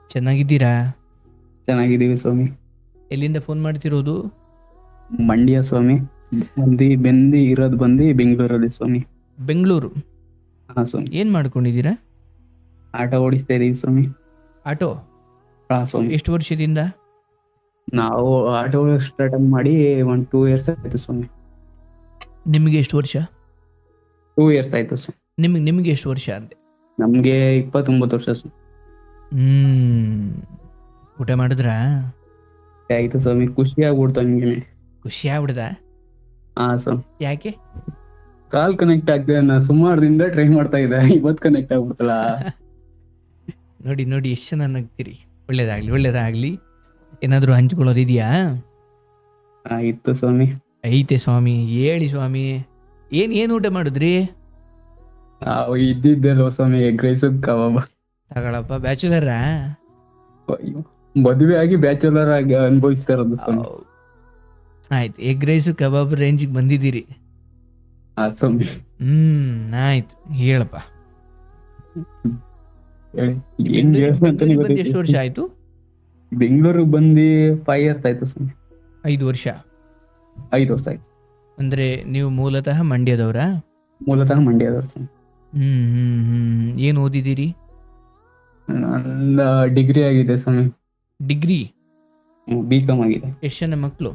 ಚೆನ್ನಾಗಿದ್ದೀರಾ? ಚೆನ್ನಾಗಿದ್ದೀವಿ ಸ್ವಾಮಿ. ಎಲ್ಲಿಂದ ಫೋನ್ ಮಾಡ್ತಿರೋದು? ಮಂಡ್ಯ ಸ್ವಾಮಿ. ಇರೋದು ಬೆಂಗಳೂರಲ್ಲಿ ಸ್ವಾಮಿ. ಬೆಂಗಳೂರು. ಹಾ ಸ್ವಾಮಿ. ಏನು ಮಾಡ್ಕೊಂಡಿದ್ದೀರಾ? ಆಟೋ ಓಡಿಸ್ತಾ ಇದೀವಿ ಸ್ವಾಮಿ. ಆಟೋ? ಹಾ ಸ್ವಾಮಿ. ಎಷ್ಟು ವರ್ಷದಿಂದ? ನಾವು ಆಟೋ ಸ್ಟಾರ್ಟ್ ಮಾಡಿ 2 years ಆಯ್ತು ಸ್ವಾಮಿ. ನಿಮಗೆ ಎಷ್ಟು ವರ್ಷ? 2 years ಆಯ್ತು ಸ್ವಾಮಿ. ನಿಮಗೆ ಎಷ್ಟು ವರ್ಷ ಅಂದೆ? ನಮ್ಗೆ 29 ವರ್ಷ ಸ್ವಾಮಿ. ಊಟ ಮಾಡಿದ್ರಾ? ಆಯ್ತು ಸ್ವಾಮಿ. ಖುಷಿ ಆಗ್ಬಿಡ್ತು ಹಂಗೆ. ಖುಷಿ ಆಗ್ಬಿಡ್ದ? ಹಾ ಸ್ವಾಮಿ. ಯಾಕೆ? ಕಾಲ್ ಕನೆಕ್ಟ್ ಆಗ್ತದೆ. ನಾ ಸುಮಾರು ದಿನದ ಟ್ರೈ ಮಾಡ್ತಾ ಇದ್ದೆ, ಇವತ್ತು ಕನೆಕ್ಟ್ ಆಗ್ಬಿಡ್ತಲ್ಲ. ನೋಡಿ ನೋಡಿ ಎಷ್ಟು ಜನ ನಗ್ತೀರಿ. ಒಳ್ಳೇದಾಗ್ಲಿ. ಏನಾದರೂ ಹಂಚ್ಕೊಳ್ಳೋದು ಇದೆಯಾ? ಇತ್ತು ಸ್ವಾಮಿ. ಐತೆ ಸ್ವಾಮಿ, ಹೇಳಿ ಸ್ವಾಮಿ. ಏನು ಊಟ ಮಾಡಿದ್ರಿ? ನಾವು ಇದ್ದಿದ್ದಲ್ವ ಸ್ವಾಮಿ, ಎಗ್ ರೈಸ್ ಕಬಾಬ್. ತಗೊಳಪ್ಪ, ಬ್ಯಾಚುಲರಾ? ಮದುವೆ ಆಗಿ ಬ್ಯಾಚುಲರ್ ಆಗಿ ಅನುಭವಿಸ್ತಾ ಇರೋದು ಸ್ವಾಮಿ. ಆಯ್ತು, ಎಗ್ ರೈಸು ಕಬಾಬ್ ರೇಂಜಿಗೆ ಬಂದಿದ್ದೀರಿ. ಹಾ ಸ್ವಾಮಿ. ಆಯ್ತು, ಹೇಳಪ್ಪ. ಹೇಳಿ. ಏನ್ ಬೆಂಗಳೂರಿಗೆ ಬಂದು ಎಷ್ಟು ವರ್ಷ ಆಯ್ತು? ಬೆಂಗಳೂರಿಗೆ ಬಂದು 5 years ಆಯ್ತು ಸ್ವಾಮಿ. 5 ವರ್ಷ? 5 ವರ್ಷ ಆಯ್ತು. ಅಂದ್ರೆ ನೀವು ಮೂಲತಃ ಮಂಡ್ಯದವರಾ? ಮೂಲತಃ ಮಂಡ್ಯದವ್ರು ಸ್ವಾಮಿ. ಏನು ಓದಿದ್ದೀರಿ? ನನ್ನ ಡಿಗ್ರಿ ಆಗಿದೆ ಸ್ವಾಮಿ. ಡಿಗ್ರಿ? B.Com ಆಗಿದೆ. ಎಷ್ಟು ಜನ ಮಕ್ಕಳು?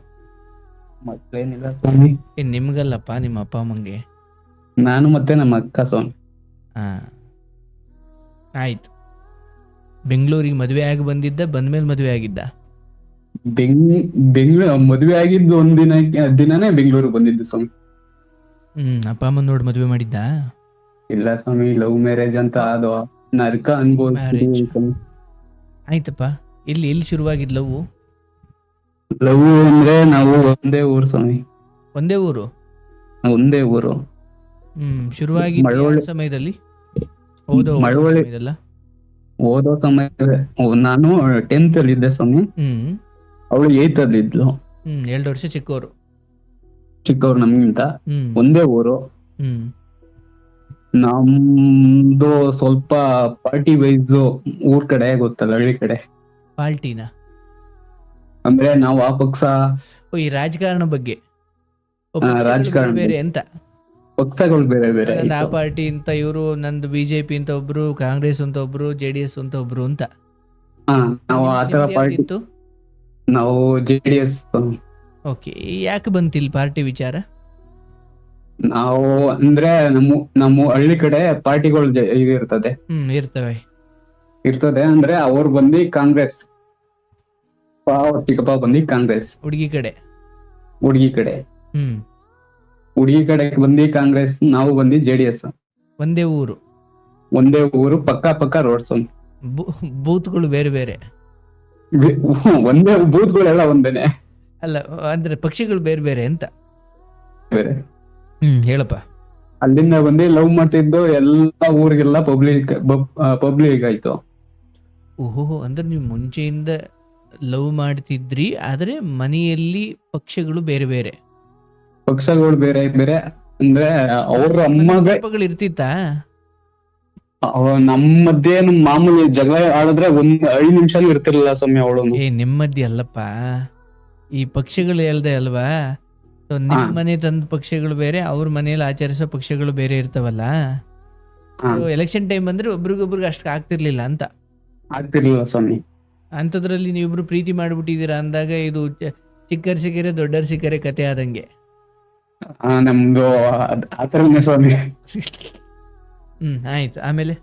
ಮಕ್ಕಳೇನಿಲ್ಲ ಸ್ವಾಮಿ. ನಿಮ್ಗಲ್ಲಪ್ಪ, ನಿಮ್ಮ ಅಪ್ಪ ಅಮ್ಮಂಗೆ. ನಾನು ಮತ್ತೆ ನಮ್ಮ ಅಕ್ಕ ಸ್ವಾಮಿ. ಆಯ್ತು. ಬೆಂಗಳೂರಿಗೆ ಮದುವೆ ಆಗಿ ಬಂದ್ಮೇಲೆ ಮದುವೆ ಆಗಿದ್ದ? ಬೆಂಗಳೂರು ಮದುವೆ ಆಗಿದ್ದು ದಿನನೇ ಬೆಂಗಳೂರಿಗೆ ಬಂದಿದ್ದು ಸ್ವಾಮಿ. ಅಪ್ಪ ಅಮ್ಮ ನೋಡಿ ಮದುವೆ ಮಾಡಿದ್ದ? ಇಲ್ಲ ಸ್ವಾಮಿ, ಲವ್ ಮ್ಯಾರೇಜ್ ಅಂತ ಅದು ನರ್ಕ ಅನ್ಬೋದು. ಆಯ್ತಪ್ಪ. ಎಲ್ಲಿ ಶುರುವಾಗಿದ್ ಲವ್? ಲವ್ ಅಂದ್ರೆ ನಾವು ಒಂದೇ ಊರು ಸ್ವಾಮಿ. ಒಂದೇ ಊರು? ಒಂದೇ ಊರು. ಶುರುವಾಗಿ ಸಮಯದಲ್ಲಿ ಓದೋ ಸಮಯ ನಾನು 10th ಅಲ್ಲಿ ಇದ್ದೆ ಸ್ವಾಮಿ. ಅವಳು 8th ಅಲ್ಲಿ ಇದ್ಲು. 2 ವರ್ಷ ಚಿಕ್ಕವ್ರು ನಮ್ಗಿಂತ. ಒಂದೇ ಊರು. ನಮ್ದು ಸ್ವಲ್ಪ ಪಾರ್ಟಿ ವೈಸ್ ಊರ್ ಕಡೆ ಗೊತ್ತಲ್ಲ, ಹಳ್ಳಿ ಕಡೆ. ಪಾರ್ಟಿನ ಅಂದ್ರೆ ನಾವು ಆ ಪಕ್ಷ, ಈ ರಾಜಕಾರಣ ಬಗ್ಗೆ ರಾಜಕಾರಣ ಬೇರೆ ಅಂತ ಪಕ್ಷಗಳು ಬೇರೆ ಬೇರೆ. ಆ ಪಾರ್ಟಿ ಅಂತ ಇವರು, ನಂದು ಬಿಜೆಪಿ ಅಂತ ಒಬ್ರು, ಕಾಂಗ್ರೆಸ್ ಅಂತ ಒಬ್ರು, JDS ಅಂತ ಒಬ್ರು ಅಂತ. ನಾವು ಆತರ ಪಾರ್ಟಿ ಇತ್ತು. ನಾವು JDS. ಓಕೆ, ಯಾಕೆ ಬಂತಿಲ್ ಪಾರ್ಟಿ ವಿಚಾರ? ನಾವು ಅಂದ್ರೆ ನಮ್ಮ ಹಳ್ಳಿ ಕಡೆ ಪಾರ್ಟಿಗಳು ಇರ್ತದೆ. ಇರ್ತದೆ ಅಂದ್ರೆ ಅವ್ರು ಬಂದು ಕಾಂಗ್ರೆಸ್, ಚಿಕ್ಕಪ್ಪ ಬಂದು ಕಾಂಗ್ರೆಸ್. ಹುಡುಗಿ ಕಡೆ ಬಂದು ಕಾಂಗ್ರೆಸ್, ನಾವು ಬಂದು JDS. ಒಂದೇ ಊರು ಪಕ್ಕ ರೋಡ್ಸ್. ಬೂತ್ಗಳು ಬೇರೆ ಬೇರೆ? ಒಂದೇ ಬೂತ್ಗಳೆಲ್ಲ ಒಂದೇನೆ. ಅಲ್ಲ, ಅಂದ್ರೆ ಪಕ್ಷಿಗಳು ಬೇರೆ ಬೇರೆ ಅಂತ. ಬೇರೆ. ಹೇಳಪ್ಪ. ಅಲ್ಲಿಂದ ಬಂದು ಲವ್ ಮಾಡ್ತಿದ್ದು ಎಲ್ಲ ಊರಿಗೆಲ್ಲ ಪಬ್ಲಿಕ್ ಆಯ್ತು. ಓಹೋ, ಅಂದ್ರೆ ನೀವು ಮುಂಚೆಯಿಂದ ಲವ್ ಮಾಡ್ತಿದ್ರಿ, ಆದ್ರೆ ಮನೆಯಲ್ಲಿ ಪಕ್ಷಗಳು ಬೇರೆ ಬೇರೆ ಅಂದ್ರೆ ಅವ್ರ ಅಮ್ಮಗಳು ಇರ್ತಿತ್ತ. ನಮ್ಮ ಮಧ್ಯೆ ಮಾಮೂಲಿ ಜಗಳ ಆಡಿದ್ರೆ 5 ನಿಮಿಷ ಇರ್ತಿರ್ಲಿಲ್ಲ ಸ್ವಾಮಿ ಅವಳು. ನೆಮ್ಮದಿ ಅಲ್ಲಪ್ಪ, ಈ ಪಕ್ಷಗಳು ಹೇಳ್ದೆ ಅಲ್ವಾ. ನಿಮ್ ಮನೆ ತಂದ ಪಕ್ಷಗಳು ಬೇರೆ, ಅವ್ರ ಮನೆಯಲ್ಲಿ ಆಚರಿಸೋ ಪಕ್ಷಗಳು ಬೇರೆ ಇರ್ತಾವಲ್ಲ. ಎಲೆಕ್ಷನ್ ಟೈಮ್ ಅಂದ್ರೆ ಒಬ್ರಿಗೊಬ್ರಿಗೆ ಅಷ್ಟು ಆಗ್ತಿರ್ಲಿಲ್ಲ ಸ್ವಾಮಿ. ಅಂತದ್ರಲ್ಲಿ ನೀವಿಬ್ರು ಪ್ರೀತಿ ಮಾಡ್ಬಿಟ್ಟಿದೀರಾ ಅಂದಾಗ ಇದು ಚಿಕ್ಕರ್ ಸಿಕ್ಕರೆ ದೊಡ್ಡರ್ ಸಿಕ್ಕರೆ ಕತೆ ಆದಂಗೆ. ನಮ್ದು ಆತರನೇ ಸ್ವಾಮಿ. ಆಯ್ತು, ಆಮೇಲೆ?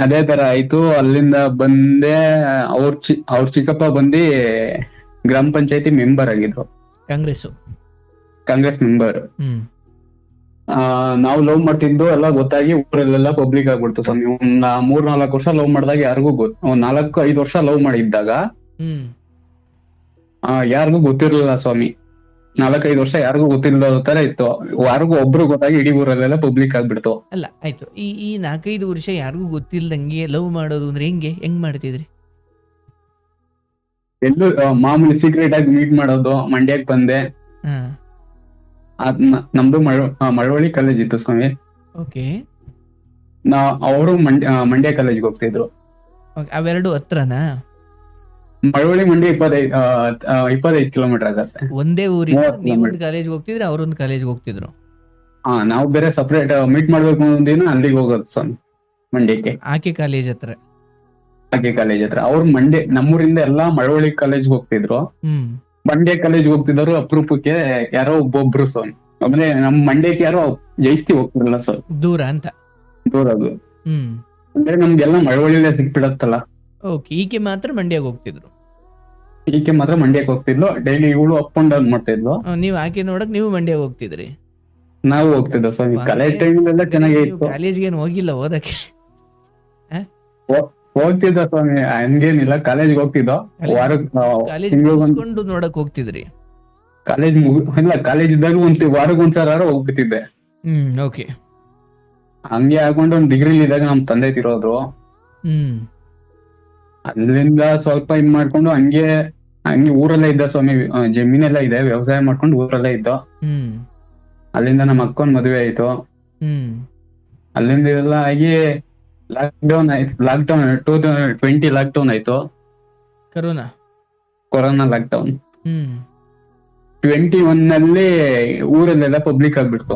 ಅದೇ ತರ ಆಯ್ತು. ಅಲ್ಲಿಂದ ಬಂದೆ. ಅವ್ರ ಚಿಕ್ಕಪ್ಪ ಬಂದು ಗ್ರಾಮ ಪಂಚಾಯತಿ ಮೆಂಬರ್ ಆಗಿದ್ರು. ಕಾಂಗ್ರೆಸ್ ಮೆಂಬರ್. ನಾವು ಲವ್ ಮಾಡ್ತಿದ್ದು ಎಲ್ಲ ಗೊತ್ತಾಗಿ ಊರಲ್ಲೆಲ್ಲ ಪಬ್ಲಿಕ್ ಆಗ್ಬಿಡ್ತು ಸ್ವಾಮಿ. 3-4 ವರ್ಷ ಲವ್ ಮಾಡಿದಾಗ ಯಾರಿಗೂ 4-5 ವರ್ಷ ಲವ್ ಮಾಡಿದ್ದಾಗ ಯಾರಿಗೂ ಗೊತ್ತಿರ್ಲಿಲ್ಲ ಸ್ವಾಮಿ. 4-5 ವರ್ಷ ಯಾರಿಗೂ ಗೊತ್ತಿಲ್ಲದ ತರ ಇತ್ತು. ಯಾರಿಗೂ ಒಬ್ರು ಗೊತ್ತಾಗಿ ಇಡೀ ಊರಲ್ಲೆಲ್ಲ ಪಬ್ಲಿಕ್ ಆಗ್ಬಿಡ್ತು. ಅಲ್ಲ, ಆಯ್ತು. ಈ 4-5 ವರ್ಷ ಯಾರಿಗೂ ಗೊತ್ತಿಲ್ದಂಗೆ ಲವ್ ಮಾಡೋದು ಅಂದ್ರೆ ಹೆಂಗ್ ಮಾಡ್ತಿದ್ರಿ? ಎಲ್ಲೂ ಮಾಮೂಲಿ ಸೀಕ್ರೆಟ್ ಆಗಿ ಮೀಟ್ ಮಾಡೋದು. ಮಂಡ್ಯಕ್ಕೆ ಬಂದೆ. ನಮ್ದು ಮಳವಳ್ಳಿ ಕಾಲೇಜ್ ಇತ್ತು ಸ್ವಾಮಿ. ಓಕೆ. ಅವರು ಮಂಡ್ಯ ಕಾಲೇಜ್ಗೆ ಹೋಗ್ತಿದ್ರು. ಅವೆರಡು ಹತ್ರನಾ? ಮಳವಳ್ಳಿ ಮಂಡ್ಯ 25 ಕಿಲೋಮೀಟರ್ ಆಗತ್ತೆ. ಒಂದೇ ಊರಿಂದ 30 ನೀವೊಂದು ಕಾಲೇಜ್ಗೆ ಹೋಗ್ತಿದ್ರೆ ಅವ್ರೊಂದು ಕಾಲೇಜ್ಗೆ ಹೋಗ್ತಿದ್ರು? ನಾವು ಬೇರೆ ಸಪರೇಟ್ ಮೀಟ್ ಮಾಡ್ಬೇಕು ಒಂದಿನ ಅಲ್ಲಿಗೆ ಹೋಗೋದು ಸ್ವಾಮಿ, ಮಂಡ್ಯಕ್ಕೆ. ಆಕೆ ಕಾಲೇಜ್ ಹತ್ರ? ಆಕೆ ಕಾಲೇಜ್ ಹತ್ರ. ಅವ್ರು ಮಂಡ್ಯ, ನಮ್ಮೂರಿಂದ ಎಲ್ಲಾ ಮಳವಳ್ಳಿ ಕಾಲೇಜ್ಗೆ ಹೋಗ್ತಿದ್ರು. ಹ್ಮ್. ಮಂಡ್ಯ ಕಾಲೇಜ್ ಹೋಗ್ತಿದ್ರು. ಅಪರೂಪಕ್ಕೆ ಯಾರೋ ಒಬ್ಬೊಬ್ರು ಸ್ವಾಮಿ, ಆಮೇಲೆ ನಮ್ ಮಂಡ್ಯಕ್ಕೆ ಯಾರೋ ಜೈಸ್ತಿ ಹೋಗ್ತಿರಲ್ಲ ಸರ್, ದೂರ ಅಂತ. ದೂರ ಅದು. ಹ್ಮ್. ಅಂದ್ರೆ ನಮ್ಗೆಲ್ಲ ಮಳವಳ್ಳಿಲೇ ಸಿಕ್ಬಿಡತ್ತಲ್ಲ. ಓಕೆ. ಈಕೆ ಮಾತ್ರ ಮಂಡ್ಯಕ್ಕೆ ಹೋಗ್ತಿದ್ರು? ಈಕೆ ಮಾತ್ರ ಮಂಡ್ಯಕ್ಕೆ ಹೋಗ್ತಿದ್ಲು. ಡೈಲಿ ಇವಳು ಅಪ್ ಅಂಡ್ ಡೌನ್ ಮಾಡ್ತಾ ಇದ್ಲು. ನೀವು ಆಕೆ ನೋಡಕ್ ನೀವು ಮಂಡ್ಯ ಹೋಗ್ತಿದ್ರಿ? ನಾವು ಹೋಗ್ತಿದ್ದ ಸ್ವಾಮಿ. ಕಾಲೇಜ್ ಟೈಮ್ ಎಲ್ಲ ಚೆನ್ನಾಗೇ ಇತ್ತು. ಕಾಲೇಜ್ಗೆ ಏನು ಹೋಗಿಲ್ಲ ಓದಕ್ಕೆ? ಹೋಗ್ತಿದ್ದ ಸ್ವಾಮಿ, ಹಂಗೇನಿಲ್ಲ. ಕಾಲೇಜ್ಗೆ ಹೋಗ್ತಿದ್ದೋ. ಕಾಲೇಜ್ ಮುಗಿಸ್ಕೊಂಡು ನೋಡಕ್ ಹೋಗ್ತಿದ್ರಿ? ಕಾಲೇಜ್ ಇಲ್ಲ, ಕಾಲೇಜ್ ಇದ್ದಾಗ ವಾರಕ್ಕೆ ಒಂದ್ಸಲ ಹೋಗ್ಬಿಟ್ಟಿದ್ದೆ. ಓಕೆ. ಹಂಗೆ ಹಾಕೊಂಡು ಒಂದ್ ಡಿಗ್ರಿ ಇದ್ದಾಗ ನಮ್ ತಂದೆ ತಿರೋದ್ರು. ಅಲ್ಲಿಂದ ಸ್ವಲ್ಪ ಇದ್ ಮಾಡ್ಕೊಂಡು ಹಂಗೆ ಊರಲ್ಲೇ ಇದ್ದ ಸ್ವಾಮಿ. ಜಮೀನೆಲ್ಲ ಇದೆ, ವ್ಯವಸಾಯ ಮಾಡ್ಕೊಂಡು ಊರಲ್ಲೇ ಇದ್ದ. ಅಲ್ಲಿಂದ ನಮ್ಮ ಅಕ್ಕನ್ ಮದುವೆ ಆಯ್ತು. ಅಲ್ಲಿಂದ ಎಲ್ಲ ಆಗಿ ಲಾಕ್ಡೌನ್ 2020 ಲಾಕ್ಡೌನ್ ಆಯ್ತು. ಕೊರೋನಾ ಲಾಕ್ಡೌನ್ 21 ಊರಲ್ಲೆಲ್ಲ ಪಬ್ಲಿಕ್ ಆಗ್ಬಿಡ್ತು.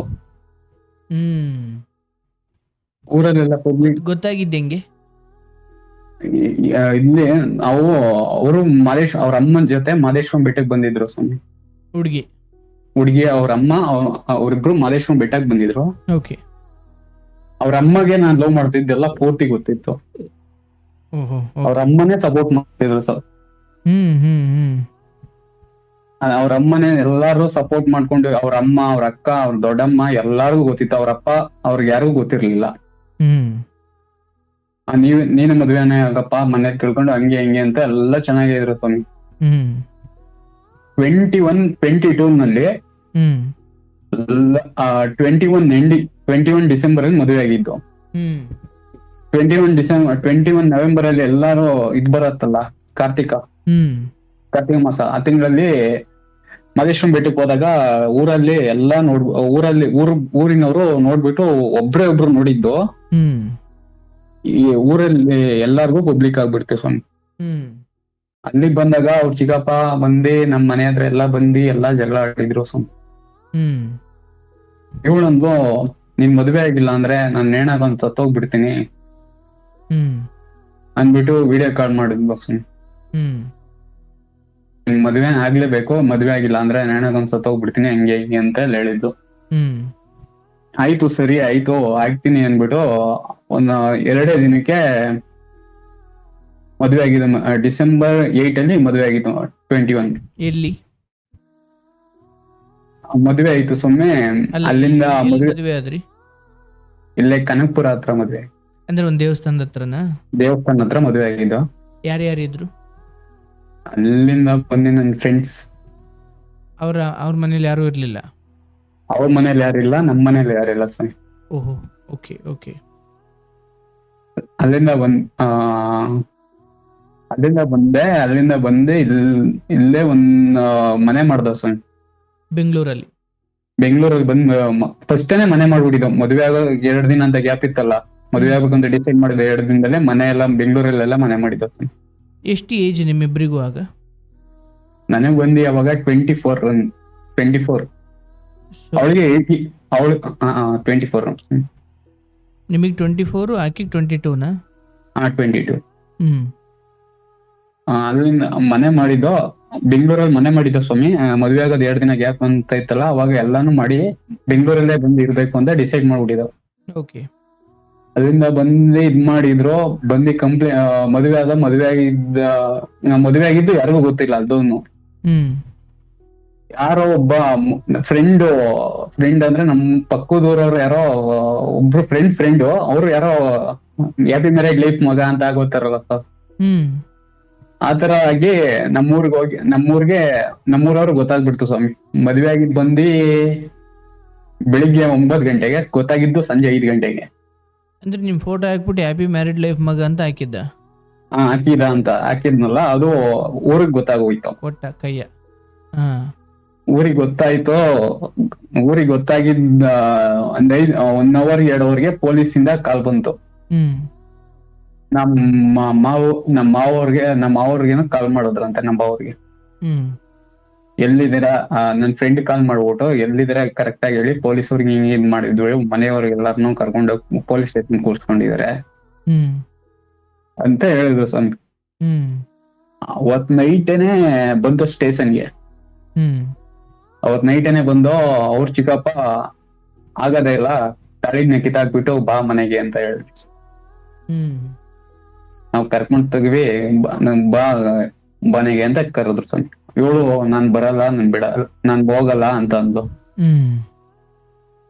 ಊರಲ್ಲೆಲ್ಲ ಪಬ್ಲಿಕ್ ಗೊತ್ತಾಗಿದ್ದೆ ಹೆಂಗೆ? ಇಲ್ಲಿ ಅವರು ಅವ್ರ ಅಮ್ಮನ ಜೊತೆ ಮಾದೇಶ್ವರಂ ಬೆಟ್ಟಕ್ಕೆ ಬಂದಿದ್ರು ಸ್ವಾಮಿ. ಹುಡುಗಿ ಅವ್ರ ಅಮ್ಮ ಅವ್ರಿಬ್ರು ಮಾದೇಶ್ವರಂ ಬೆಟ್ಟಕ್ಕೆ ಬಂದಿದ್ರು. ಓಕೆ. ಅವ್ರ ಅಮ್ಮಗೆ ನಾನ್ ಲವ್ ಮಾಡ್ತಿದ್ದೆಲ್ಲ ಪೂರ್ತಿ ಗೊತ್ತಿತ್ತು. ಅವ್ರ ಅಮ್ಮನೇ ಸಪೋರ್ಟ್ ಮಾಡ್ತಿದ್ರು ಸರ್. ಅವ್ರ ಅಮ್ಮನೇ ಎಲ್ಲಾರು ಸಪೋರ್ಟ್ ಮಾಡ್ಕೊಂಡು, ಅವ್ರ ಅಮ್ಮ, ಅವ್ರ ಅಕ್ಕ, ಅವ್ರ ದೊಡ್ಡಮ್ಮ ಎಲ್ಲಾರ್ಗು ಗೊತ್ತಿತ್ತು. ಅವ್ರಪ್ಪ ಅವ್ರಿಗೆ ಯಾರಿಗೂ ಗೊತ್ತಿರ್ಲಿಲ್ಲ. ನೀನು ಮದ್ವೆನೇ ಆಗಪ್ಪ ಮನೇಲಿ ಕೇಳ್ಕೊಂಡು ಹಂಗೆ ಹಿಂಗೆ ಅಂತ ಎಲ್ಲ ಚೆನ್ನಾಗಿದ್ರು ಸ್ವಾಮಿ. 21-22 ನಲ್ಲಿ 21 ಡಿಸೆಂಬರ್ ಅಲ್ಲಿ ಮದುವೆ ಆಗಿದ್ದು. 21 ನವೆಂಬರ್ ಅಲ್ಲಿ ಎಲ್ಲಾರು ಇದ್ ಬರತ್ತಲ್ಲ, ಕಾರ್ತಿಕ ಮಾಸ. ಆ ತಿಂಗಳಲ್ಲಿ ಮಹದೇಶ್ವರಂ ಬೆಟ್ಟಕ್ಕೆ ಹೋದಾಗ ಊರಲ್ಲಿ ಎಲ್ಲಾ ಊರಿನವರು ನೋಡ್ಬಿಟ್ಟು ಒಬ್ರು ನೋಡಿದ್ದು. ಈ ಊರಲ್ಲಿ ಎಲ್ಲಾರ್ಗು ಪಬ್ಲಿಕ್ ಆಗ್ಬಿಡ್ತೆ ಸ್ವಾಮಿ. ಅಲ್ಲಿಗ್ ಬಂದಾಗ ಅವ್ರ ಚಿಕ್ಕಪ್ಪ ಬಂದಿ ನಮ್ ಮನೆ ಹತ್ರ ಎಲ್ಲಾ ಬಂದಿ ಎಲ್ಲಾ ಜಗಳ ಆಡಿದ್ರು ಸ್ವಾಮಿ. ಇವಳಂದು ನಿನ್ ಮದ್ವೆ ಆಗಿಲ್ಲ ಅಂದ್ರೆ ನಾನ್ ನೇಣಾಗೊಂದ್ ಸತ್ತೋಗ್ಬಿಡ್ತೀನಿ ಅಂದ್ಬಿಟ್ಟು ವಿಡಿಯೋ ಕಾಲ್ ಮಾಡಿದ್ಲು ಸ್ವಾಮಿ. ನಿನ್ ಮದ್ವೆ ಆಗ್ಲೇಬೇಕು, ಮದ್ವೆ ಆಗಿಲ್ಲ ಅಂದ್ರೆ ನೇಣಾಗೊಂದ್ ಸತ್ತೋಗ್ಬಿಡ್ತೀನಿ ಹಂಗೆ ಹಿಂಗೆ ಅಂತ ಹೇಳಿದ್ದು. ಆಯ್ತು ಸರಿ ಆಯ್ತು ಆಗ್ತೀನಿ ಅನ್ಬಿಟ್ಟು ಒಂದ್ 2 ದಿನಕ್ಕೆ ಮದ್ವೆ ಆಗಿದೆ. ಡಿಸೆಂಬರ್ 8 ಅಲ್ಲಿ ಮದ್ವೆ ಆಗಿತ್ತು. 21 ಎಲ್ಲಿ ಮದ್ವೆ ಆಯ್ತು ಸುಮ್ಮನೆ. ಅಲ್ಲಿಂದ ಮದ್ವೆ ಆದ್ರಿ? ಇಲ್ಲೇ ಕನಕಪುರ ಹತ್ರ ಮದ್ವೆ. ಅಂದ್ರೆ ಒಂದ್ ದೇವಸ್ಥಾನದ ಹತ್ರನಾ? ದೇವಸ್ಥಾನ ಹತ್ರ ಮದ್ವೆ ಆಗಿದ್ದು. ಯಾರ್ಯಾರಿದ್ರು? ಅಲ್ಲಿಂದ ಬಂದಿ ನನ್ ಫ್ರೆಂಡ್ಸ್. ಅವ್ರ ಮನೇಲಿ ಯಾರು ಇರ್ಲಿಲ್ಲ? ಅವ್ರ ಮನೇಲಿ ಯಾರಿಲ್ಲ, ನಮ್ ಮನೇಲಿ ಯಾರಿಲ್ಲ ಸ್ವಾಮಿ. ಓಹೋ, ಓಕೆ ಓಕೆ. ಅಲ್ಲಿಂದ ಬಂದೆ ಇಲ್ಲೇ ಒಂದ್ ಮನೆ ಮಾಡ್ದ ಸ್ವಾಮಿ ಬೆಂಗಳೂರಲ್ಲಿ ಬಂದ್ ಫಸ್ಟೇನೆ ಮನೆ ಮಾಡ್ಬಿಟ್ಟಿದ್ವು. ಮದ್ವೆ ಆಗೋ 2 ದಿನ ಅಂತ ಗ್ಯಾಪ್ ಇತ್ತಲ್ಲ, ಮದ್ವೆ ಆಗ್ಬೇಕಂತ ಡಿಸೈಡ್ ಮಾಡಿದ 2 ದಿನದಲ್ಲೇ ಮನೆ ಎಲ್ಲ ಬೆಂಗಳೂರಲ್ಲೆಲ್ಲ ಮನೆ ಮಾಡಿದ್ವು. ಎಷ್ಟು ಏಜ್ ನಿಮ್ಮಿಬ್ಬರಿಗೂ ಆಗ? ನನಗ್ ಬಂದು ಅವಾಗ 24. ಅವಳಿಗೆ 80. ಅವಳು 24. ನಿಮಗ್ 24, ಆಕಿಗೆ 22ನಾ? 22. ಅಲ್ಲಿಂದ ಮನೆ ಮಾಡಿದ್ದು ಬೆಂಗಳೂರಲ್ಲಿ ಮನೆ ಮಾಡಿದ್ದ ಸ್ವಾಮಿ. ಮದ್ವೆ ಆಗೋದ್ 2 ದಿನ ಗ್ಯಾಪ್ ಅಂತ ಇತ್ತಲ್ಲ, ಅವಾಗ ಎಲ್ಲಾನು ಮಾಡಿ ಬೆಂಗಳೂರಲ್ಲೇ ಬಂದು ಇರ್ಬೇಕು ಅಂತ ಡಿಸೈಡ್ ಮಾಡ್ಬಿಟ್ಟಿದ್ದ. ಓಕೆ. ಅಲ್ಲಿಂದ ಬಂದು ಇದ್ ಮಾಡಿದ್ರು. ಬಂದು ಮದ್ವೆ ಆಗಿದ್ದು ಯಾರಿಗೂ ಗೊತ್ತಿಲ್ಲ. ಅದನ್ನು ಯಾರೋ ಒಬ್ಬ ಫ್ರೆಂಡ್ ಅಂದ್ರೆ ನಮ್ ಪಕ್ಕದೂರವ್ರು ಯಾರೋ ಒಬ್ರು ಫ್ರೆಂಡ್ ಅವ್ರು ಯಾರೋ ಹ್ಯಾಪಿ ಮ್ಯಾರೇಜ್ ಲೈಫ್ ಮಗ ಅಂತ ಆಗೋತಾರಲ್ಲ ಸರ್. ಆತರ ಆಗಿ ನಮ್ಮೂರವ್ರು ಗೊತ್ತಾಗ್ಬಿಡ್ತು ಸ್ವಾಮಿ. ಮದ್ವೆ ಆಗಿದ್ ಬಂದು ಬೆಳಿಗ್ಗೆ 9 ಗಂಟೆಗೆ, ಗೊತ್ತಾಗಿದ್ದು ಸಂಜೆ 5 ಗಂಟೆಗೆ. ಅಂದ್ರೆ ನಿಮ್ ಫೋಟೋ ಹಾಕ್ಬಿಟ್ಟು ಹ್ಯಾಪಿ ಮ್ಯಾರಿಡ್ ಲೈಫ್ ಮಗ ಅಂತ ಹಾಕಿದ್ನಲ್ಲ, ಅದು ಊರಿಗೆ ಗೊತ್ತಾಗೋಯ್ತು. ಕೊಟ್ಟ ಕೈಯ ಊರಿಗೆ ಗೊತ್ತಾಯ್ತು. ಊರಿಗೆ ಗೊತ್ತಾಗಿದ್ದ 1 ಅವರ್ 2 ಅವರ್ಗೆ ಪೊಲೀಸಿಂದ ಕಾಲ್ ಬಂತು. ನಮ್ಮ ಮಾವವ್ರಿಗೇನೋ ಕಾಲ್ ಮಾಡಿದ್ರಂತೆ ನಮ್ಮ ಅವ್ರಿಗೆ, ಹ್ಮ್ ಎಲ್ಲಿದ್ದೀರಾ ನನ್ ಫ್ರೆಂಡ್ ಕಾಲ್ ಮಾಡ್ಬಿಟ್ಟು ಎಲ್ಲಿದ್ದೀರಾ ಕರೆಕ್ಟ್ ಆಗಿ ಹೇಳಿ, ಪೊಲೀಸವ್ರಿಗೆ ಹಿಂಗ್ ಇದ್ ಮಾಡಿದ್ವಿ, ಮನೆಯವ್ರಿಗೆ ಎಲ್ಲಾರನ್ನೂ ಕರ್ಕೊಂಡು ಪೊಲೀಸ್ ಸ್ಟೇಷನ್ ಕೂರ್ಸ್ಕೊಂಡಿದ್ದಾರೆ ಹ್ಮ್ ಅಂತ ಹೇಳಿದ್ರು ಸ್ವಾಮಿ. ಹ್ಮ್ ಅವತ್ ನೈಟೇನೆ ಬಂದು ಸ್ಟೇಷನ್ಗೆ, ಹ್ಮ್ ಅವತ್ ನೈಟೇನೆ ಬಂದು ಅವ್ರ ಚಿಕ್ಕಪ್ಪ ಆಗದೇ ಇಲ್ಲ, ತಾಳಿನ ಕಿತ್ತಾಕ್ಬಿಟ್ಟು ಬಾ ಮನೆಗೆ ಅಂತ ಹೇಳಿದ್ರು. ಹ್ಮ್ ನಾವ್ ಕರ್ಕೊಂಡ್ ತೆಗ್ವಿ, ಬಾ ಮನೆಗೆ ಅಂತ ಕರೆದ್ರು ಸ್ವಾಮಿ. ಇವಳು ನಾನ್ ಬರಲ್ಲ, ನಾನ್ ಹೋಗಲ್ಲ ಅಂತ ಅಂದ್ಲು. ಹ್ಮ್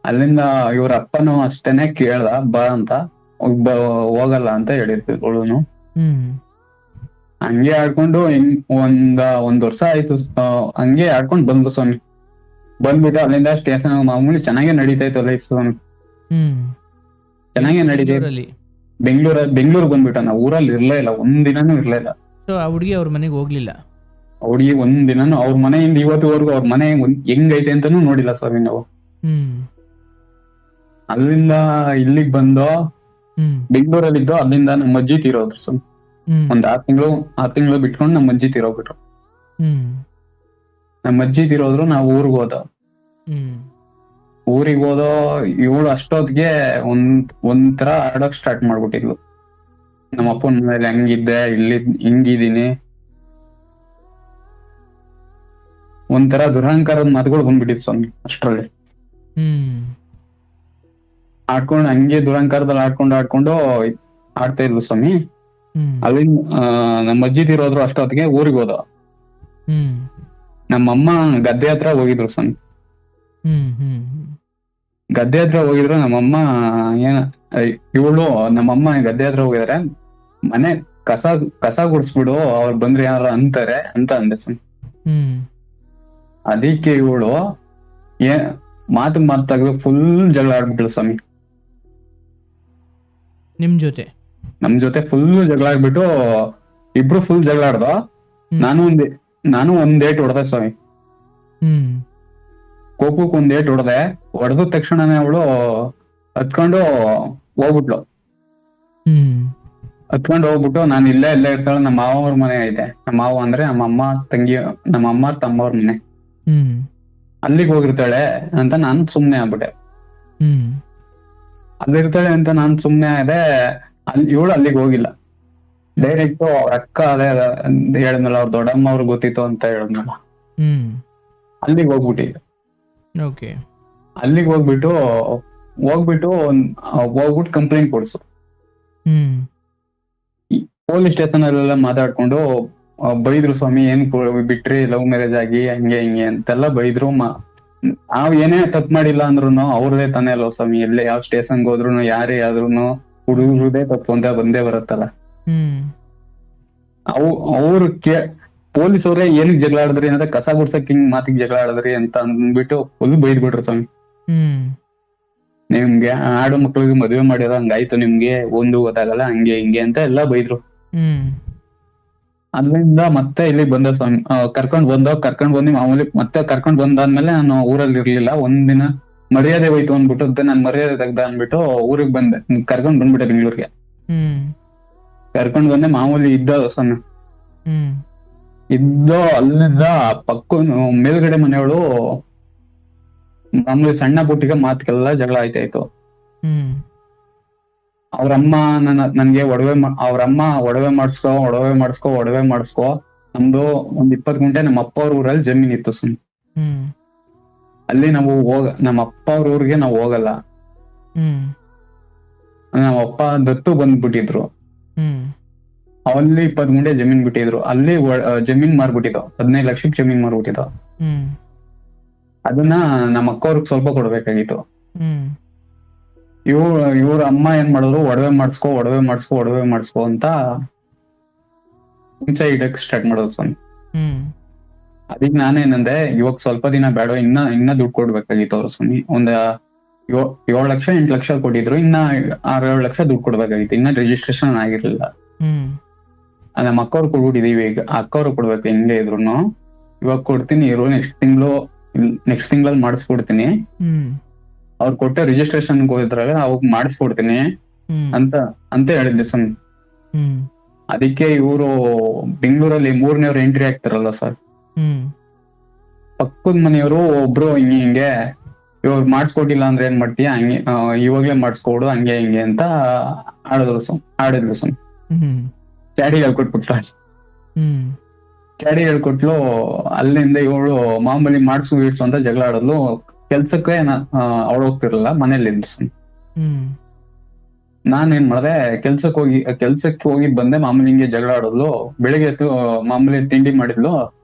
ಅಲ್ಲಿಂದ ಇವ್ರ ಅಪ್ಪನು ಅಷ್ಟೇನೆ ಕೇಳ್ದ ಬಾ ಅಂತ, ಹೋಗಲ್ಲ ಅಂತ ಹೇಳಿದ್ರು ಇವಳುನು. ಹ್ಮ್ ಹಂಗೆ ಆಡ್ಕೊಂಡು ಒಂದ್ ವರ್ಷ ಆಯ್ತು, ಹಂಗೆ ಆಡ್ಕೊಂಡ್ ಬಂದು ಸ್ವಾಮಿ. ಬಂದ್ಬಿಟ್ಟು ಅಲ್ಲಿಂದ ಸ್ಟೇಷನ್ ಮಾಮೂಲಿ ಚೆನ್ನಾಗೇ ನಡೀತಾ ಇತ್ತು ಲೈಫ್ ಸ್ವಾಮಿ, ಹ್ಮ್ ಚೆನ್ನಾಗೇ ನಡೀತಾ ಇತ್ತು. ಬೆಂಗಳೂರಲ್ಲಿ. ಬೆಂಗಳೂರು ಬಂದ್ಬಿಟ್ಟ, ನಾವು ಊರಲ್ಲಿ ಇರ್ಲೇ ಇಲ್ಲ, ಒಂದಿನಾನು ಇರ್ಲೇ ಇಲ್ಲ. ಸೊ ಆ ಹುಡುಗಿ ಅವ್ರ ಮನೆಗೆ ಹೋಗ್ಲಿಲ್ಲ. ಹುಡುಗಿ ಒಂದಿನಾನು ಅವ್ರ ಮನೆಯಿಂದ ಇವತ್ತುವರೆಗೂ ಅವ್ರ ಮನೆ ಹೆಂಗೈತೆ ಅಂತಾನು ನೋಡಿಲ್ಲ ಸ್ವಾಮಿ ನಾವು. ಹ್ಮ್ ಅಲ್ಲಿಂದ ಇಲ್ಲಿಗ್ ಬಂದು ಹ್ಮ್ ಬೆಂಗಳೂರಲ್ಲಿದ್ದು, ಅಲ್ಲಿಂದ ನಮ್ಮ ಅಜ್ಜಿ ತೀರೋದ್ರು ಸ್ವಾಮಿ. ಹ್ಮ್ ಒಂದ್ 6 ತಿಂಗಳು ಬಿಟ್ಕೊಂಡು ನಮ್ಮ ಅಜ್ಜಿ ತೀರೋಗ್ಬಿಟ್ರು. ಹ್ಮ್ ನಮ್ಮ ಅಜ್ಜಿ ತೀರೋದ್ರು, ನಾವು ಊರಿಗೆ ಹೋದ. ಹ್ಮ್ ಊರಿಗೆ ಹೋದೋ ಇವಳು ಅಷ್ಟೊತ್ತಿಗೆ ಒಂಥರ ಆಡೋಕ್ ಸ್ಟಾರ್ಟ್ ಮಾಡ್ಬಿಟ್ಟಿದ್ಲು. ನಮ್ಮ ಅಪ್ಪನ ಮೇಲೆ ಹಂಗಿದ್ದೆ, ಹಿಂಗಿದೀನಿ, ಒಂಥರ ದುರಹಂಕಾರದ ಮಾತುಗಳು ಬಂದ್ಬಿಟ್ಟಿದ್ ಸ್ವಾಮಿ ಅಷ್ಟ್ರಲ್ಲಿ. ಹ್ಮ್ ಆಡ್ಕೊಂಡು ಹಂಗೆ ದುರಹಂಕಾರದಲ್ಲಿ ಆಡ್ಕೊಂಡು ಆಡ್ತಾ ಇದ್ಲು ಸ್ವಾಮಿ. ಹ್ಮ್ ಅಲ್ಲಿಂದ ನಮ್ಮ ಅಜ್ಜಿ ತೀರೋದ್ರು ಅಷ್ಟೊತ್ತಿಗೆ ಊರಿಗೆ ಹೋದ. ಹ್ಮ್ ನಮ್ಮಮ್ಮ ಗದ್ದೆ ಹತ್ರ ಹೋಗಿದ್ರು ಸ್ವಾಮಿ. ಹ್ಮ್ ಹ್ಮ್ ಗದ್ದೆ ಹತ್ರ ಹೋಗಿದ್ರು ನಮ್ಮಮ್ಮ, ನಮ್ಮಮ್ಮ ಗದ್ದೆ ಹತ್ರ ಹೋಗಿದಾರೆ, ಮನೆ ಕಸ ಗುಡಿಸ್ಬಿಡು, ಅವ್ರು ಬಂದ್ರೆ ಯಾರು ಅಂತಾರೆ ಅಂತ ಅಂದೆ ಸ್ವಾಮಿ. ಹ್ಮ್ ಅದಕ್ಕೆ ಇವಳು ಮಾತು ತೆಗೆದು ಫುಲ್ ಜಗಳ ಆಡ್ಬಿಟ್ಲು ಸ್ವಾಮಿ. ನಿಮ್ ಜೊತೆ ನಮ್ ಜೊತೆ ಫುಲ್ ಜಗಳ ಆಡ್ಬಿಟ್ಟು ಇಬ್ರು ಫುಲ್ ಜಗಳ ಆಡ್ದ. ನಾನು ಒಂದ್ ಏಟ್ ಹೊಡೆದೆ ಸ್ವಾಮಿ. ಹ್ಮ್ ಕೋಪಕ್ಕೆ ಒಂದ್ ಏಟ್ ಹೊಡೆದೆ. ಹೊಡೆದ ತಕ್ಷಣನೇ ಅವಳು ಹತ್ಕೊಂಡು ಹೋಗ್ಬಿಟ್ಲು. ಹತ್ಕೊಂಡು ಹೋಗ್ಬಿಟ್ಟು, ನಾನು ಇಲ್ಲೇ ಇರ್ತಾಳೆ, ನಮ್ಮ ಮಾವವ್ರ ಮನೆ ಐತೆ, ನಮ್ಮ ಮಾವ ಅಂದ್ರೆ ನಮ್ಮ ಅಮ್ಮ ತಮ್ಮವ್ರ ಮನೆ, ಅಲ್ಲಿಗೆ ಹೋಗಿರ್ತಾಳೆ ಅಂತ ನಾನ್ ಸುಮ್ನೆ ಆಗ್ಬಿಟ್ಟೆ. ಅಲ್ಲಿರ್ತಾಳೆ ಅಂತ ನಾನ್ ಸುಮ್ನೆ ಆದೆ. ಇವಳು ಅಲ್ಲಿಗೆ ಹೋಗಿಲ್ಲ, ಡೈರೆಕ್ಟ್ ಅವ್ರ ಅಕ್ಕ ಅದೇ ಹೇಳಿದ್ನಲ್ಲ, ಅವ್ರ ದೊಡ್ಡಮ್ಮ ಅವ್ರಿಗೆ ಗೊತ್ತಿತ್ತು ಅಂತ ಹೇಳಿದ್ನಲ್ಲ, ಅಲ್ಲಿಗೆ ಹೋಗ್ಬಿಟ್ಟಿದ್ದೆ. ಅಲ್ಲಿಗೆ ಹೋಗ್ಬಿಟ್ಟು ಕಂಪ್ಲೇಂಟ್ ಕೊಡ್ಸು. ಪೊಲೀಸ್ ಸ್ಟೇಷನ್ ಅಲ್ಲೆಲ್ಲ ಮಾತಾಡ್ಕೊಂಡು ಬೈದ್ರು ಸ್ವಾಮಿ, ಏನ್ ಬಿಟ್ರಿ ಲವ್ ಮ್ಯಾರೇಜ್ ಆಗಿ ಹಂಗೆ ಹಿಂಗೆ ಅಂತೆಲ್ಲ ಬೈದ್ರು. ನಾವ್ ಏನೇ ತಪ್ಪು ಮಾಡಿಲ್ಲ ಅಂದ್ರುನು ಅವ್ರದೇ ತಾನೇ ಅಲ್ವ ಸ್ವಾಮಿ, ಎಲ್ಲೇ ಯಾವ ಸ್ಟೇಷನ್ಗೆ ಹೋದ್ರು ಯಾರೇ ಆದ್ರೂನು ಹುಡುಗರದೇ ತಪ್ಪು ಅಂತ ಬಂದೇ ಬರುತ್ತಲ್ಲ. ಅವ್ರು ಪೊಲೀಸ್ ಅವ್ರೆ ಏನಕ್ ಜಗಳ ಆಡಿದ್ರಿ ಅಂದ್ರೆ, ಕಸ ಗುಡ್ಸಕ್ ಹಿಂಗ್ ಮಾತಿಗೆ ಜಗಳ ಆಡಿದ್ರಿ ಅಂತ ಅಂದ್ಬಿಟ್ಟು ಫುಲ್ ಬೈದ್ಬಿಟ್ರು ಸ್ವಾಮಿ. ನಿಮ್ಗೆ ಆಡು ಮಕ್ಳಿಗೆ ಮದ್ವೆ ಮಾಡಿರೋ ಹಂಗಾಯ್ತು, ನಿಮ್ಗೆ ಒಂದು ಗೊತ್ತಾಗಲ್ಲ, ಹಂಗೆ ಹಿಂಗೆ ಅಂತ ಎಲ್ಲಾ ಬೈದ್ರು. ಅಲ್ಲಿಂದ ಮತ್ತೆ ಇಲ್ಲಿಗೆ ಬಂದ ಸ್ವಾಮಿ, ಕರ್ಕೊಂಡ್ ಬಂದು ಮಾಮೂಲಿ ಮತ್ತೆ ಕರ್ಕೊಂಡ್ ಬಂದಾದ್ಮೇಲೆ ನಾನು ಊರಲ್ಲಿ ಇರ್ಲಿಲ್ಲ. ಒಂದಿನ ಮರ್ಯಾದೆ ಹೋಯ್ತು ಅಂದ್ಬಿಟ್ಟು ನಾನ್ ಮರ್ಯಾದೆ ತೆಗ್ದ ಅನ್ಬಿಟ್ಟು ಊರಿಗೆ ಬಂದೆ, ಕರ್ಕೊಂಡ್ ಬಂದ್ಬಿಟ್ಟೆ ಬೆಂಗ್ಳೂರ್ಗೆ. ಕರ್ಕೊಂಡ್ ಬಂದೆ, ಮಾಮೂಲಿ ಇದ್ದ ಸ್ವಾಮಿ ಇದ್ದೋ. ಅಲ್ಲಿಂದ ಮೇಲ್ಗಡೆ ಮನೆಯವಳು ಮಾಮೂಲಿ ಸಣ್ಣ ಪುಟ್ಟಿಗೆ ಮಾತಿಗೆಲ್ಲ ಜಗಳ ಆಯ್ತಾಯ್ತು. ಅವ್ರಮ್ಮ ನನ್ಗೆ ಅವ್ರಮ್ಮ ಒಡವೆ ಮಾಡಿಸ್ಕೊ, ನಮ್ದು ಒಂದ್ 20 ಗುಂಟೆ ನಮ್ಮ ಅಪ್ಪ ಅವ್ರ ಊರಲ್ಲಿ ಜಮೀನ್ ಇತ್ತು ಸುಮ್. ಅಲ್ಲಿ ನಾವು ನಮ್ಮ ಅಪ್ಪ ಅವ್ರ ಊರಿಗೆ ನಾವು ಹೋಗಲ್ಲ. ನಮ್ಮ ಅಪ್ಪ ದತ್ತು ಬಂದ್ಬಿಟ್ಟಿದ್ರು, ಅಲ್ಲಿ 20 ಗುಂಟೆ ಜಮೀನ್ ಬಿಟ್ಟಿದ್ರು. ಅಲ್ಲಿ ಜಮೀನ್ ಮಾರ್ಬಿಟ್ಟಿದ್ದು, 15 ಲಕ್ಷಕ್ಕೆ ಜಮೀನ್ ಮಾರ್ಬಿಟ್ಟಿದ್ದು. ಅದನ್ನ ನಮ್ಮ ಅಕ್ಕ ಅವ್ರಿಗೆ ಸ್ವಲ್ಪ ಕೊಡ್ಬೇಕಾಗಿತ್ತು. ಇವ್ರ ಅಮ್ಮ ಏನ್ ಮಾಡಿದ್ರು, ಒಡವೆ ಮಾಡಿಸ್ಕೊ ಅಂತ ಹಿಂಸೆ ಇಡಕ್ ಸ್ಟಾರ್ಟ್ ಮಾಡೋದು ಸ್ವಾಮಿ. ಅದಕ್ಕೆ ನಾನೇನಂದೆ, ಇವಾಗ ಸ್ವಲ್ಪ ದಿನ ಬೇಡ, ಇನ್ನ ದುಡ್ಡು ಕೊಡ್ಬೇಕಾಗಿತ್ತು ಅವ್ರು ಸ್ವಾಮಿ. ಒಂದ್ 7 ಲಕ್ಷ 8 ಲಕ್ಷ ಕೊಟ್ಟಿದ್ರು, ಇನ್ನ 6-7 ಲಕ್ಷ ದುಡ್ಡು ಕೊಡ್ಬೇಕಾಗಿತ್ತು, ಇನ್ನ ರಿಜಿಸ್ಟ್ರೇಷನ್ ಆಗಿರ್ಲಿಲ್ಲ. ನಮ್ಮ ಅಕ್ಕವ್ರು ಕೊಡ್ಬಿಟ್ಟಿದೀವಿ, ಈಗ ಅಕ್ಕವ್ರು ಕೊಡ್ಬೇಕು ಹೆಂಗೆ ಇದ್ರುನು. ಇವಾಗ ಕೊಡ್ತೀನಿ ಇರು, ನೆಕ್ಸ್ಟ್ ತಿಂಗಳಲ್ಲಿ ಮಾಡಿಸ್ಕೊಡ್ತೀನಿ, ಅವ್ರು ಕೊಟ್ಟೆ ರಿಜಿಸ್ಟ್ರೇಷನ್ ಹೋದ್ರಾಗ ಅವಾಗ ಮಾಡಿಸ್ಕೊಡ್ತೀನಿ ಅಂತ ಹೇಳಿದ್ದೆ ಸ್ವಾಮಿ. ಹ್ಮ್ ಅದಕ್ಕೆ ಇವರು ಬೆಂಗಳೂರಲ್ಲಿ 3ನೇವ್ರು ಎಂಟ್ರಿ ಆಗ್ತಾರಲ್ಲ ಸರ್, ಹ್ಮ್ ಪಕ್ಕದ ಮನೆಯವರು ಒಬ್ರು ಹಿಂಗೆ ಇವಾಗ ಮಾಡಿಸ್ಕೊಟ್ಟಿಲ್ಲ ಅಂದ್ರೆ ಏನ್ ಮಾಡ್ತೀಯ, ಹಂಗೆ ಇವಾಗ್ಲೇ ಮಾಡಿಸ್ಕೊಡು ಹಂಗೆ ಹಿಂಗೆ ಅಂತ ಆಡಿದ್ಲು ಸುಮ್ ಹ್ಮ್ ಚಾಡಿ ಹೇಳ್ಕೊಟ್ಬಿಟ್ಲ. ಹ್ಮ್ ಚಾಡಿ ಹೇಳ್ಕೊಟ್ಲು. ಅಲ್ಲಿಂದ ಇವಳು ಮಾಮೂಲಿ ಮಾಡ್ಸು ಇಡ್ಸು ಅಂತ ಜಗಳ ಆಡೋದು. ಕೆಲ್ಸಕ್ಕೆ ಅವಳು ಹೋಗ್ತಿರಲ್ಲ, ಮನೇಲಿ ಇದ್ದು ಹ್ಮ್ ನಾನ್ ಏನ್ ಮಾಡ್ದೆ, ಕೆಲ್ಸಕ್ಕೆ ಹೋಗಿ ಬಂದೆ. ಮಾಮೂಲಿ ಹಿಂಗೆ ಜಗಳ ಆಡೋದ್ಲು. ಬೆಳಿಗ್ಗೆ ಎದ್ದು ಮಾಮೂಲಿ ತಿಂಡಿ ಮಾಡಿದ್ಲು,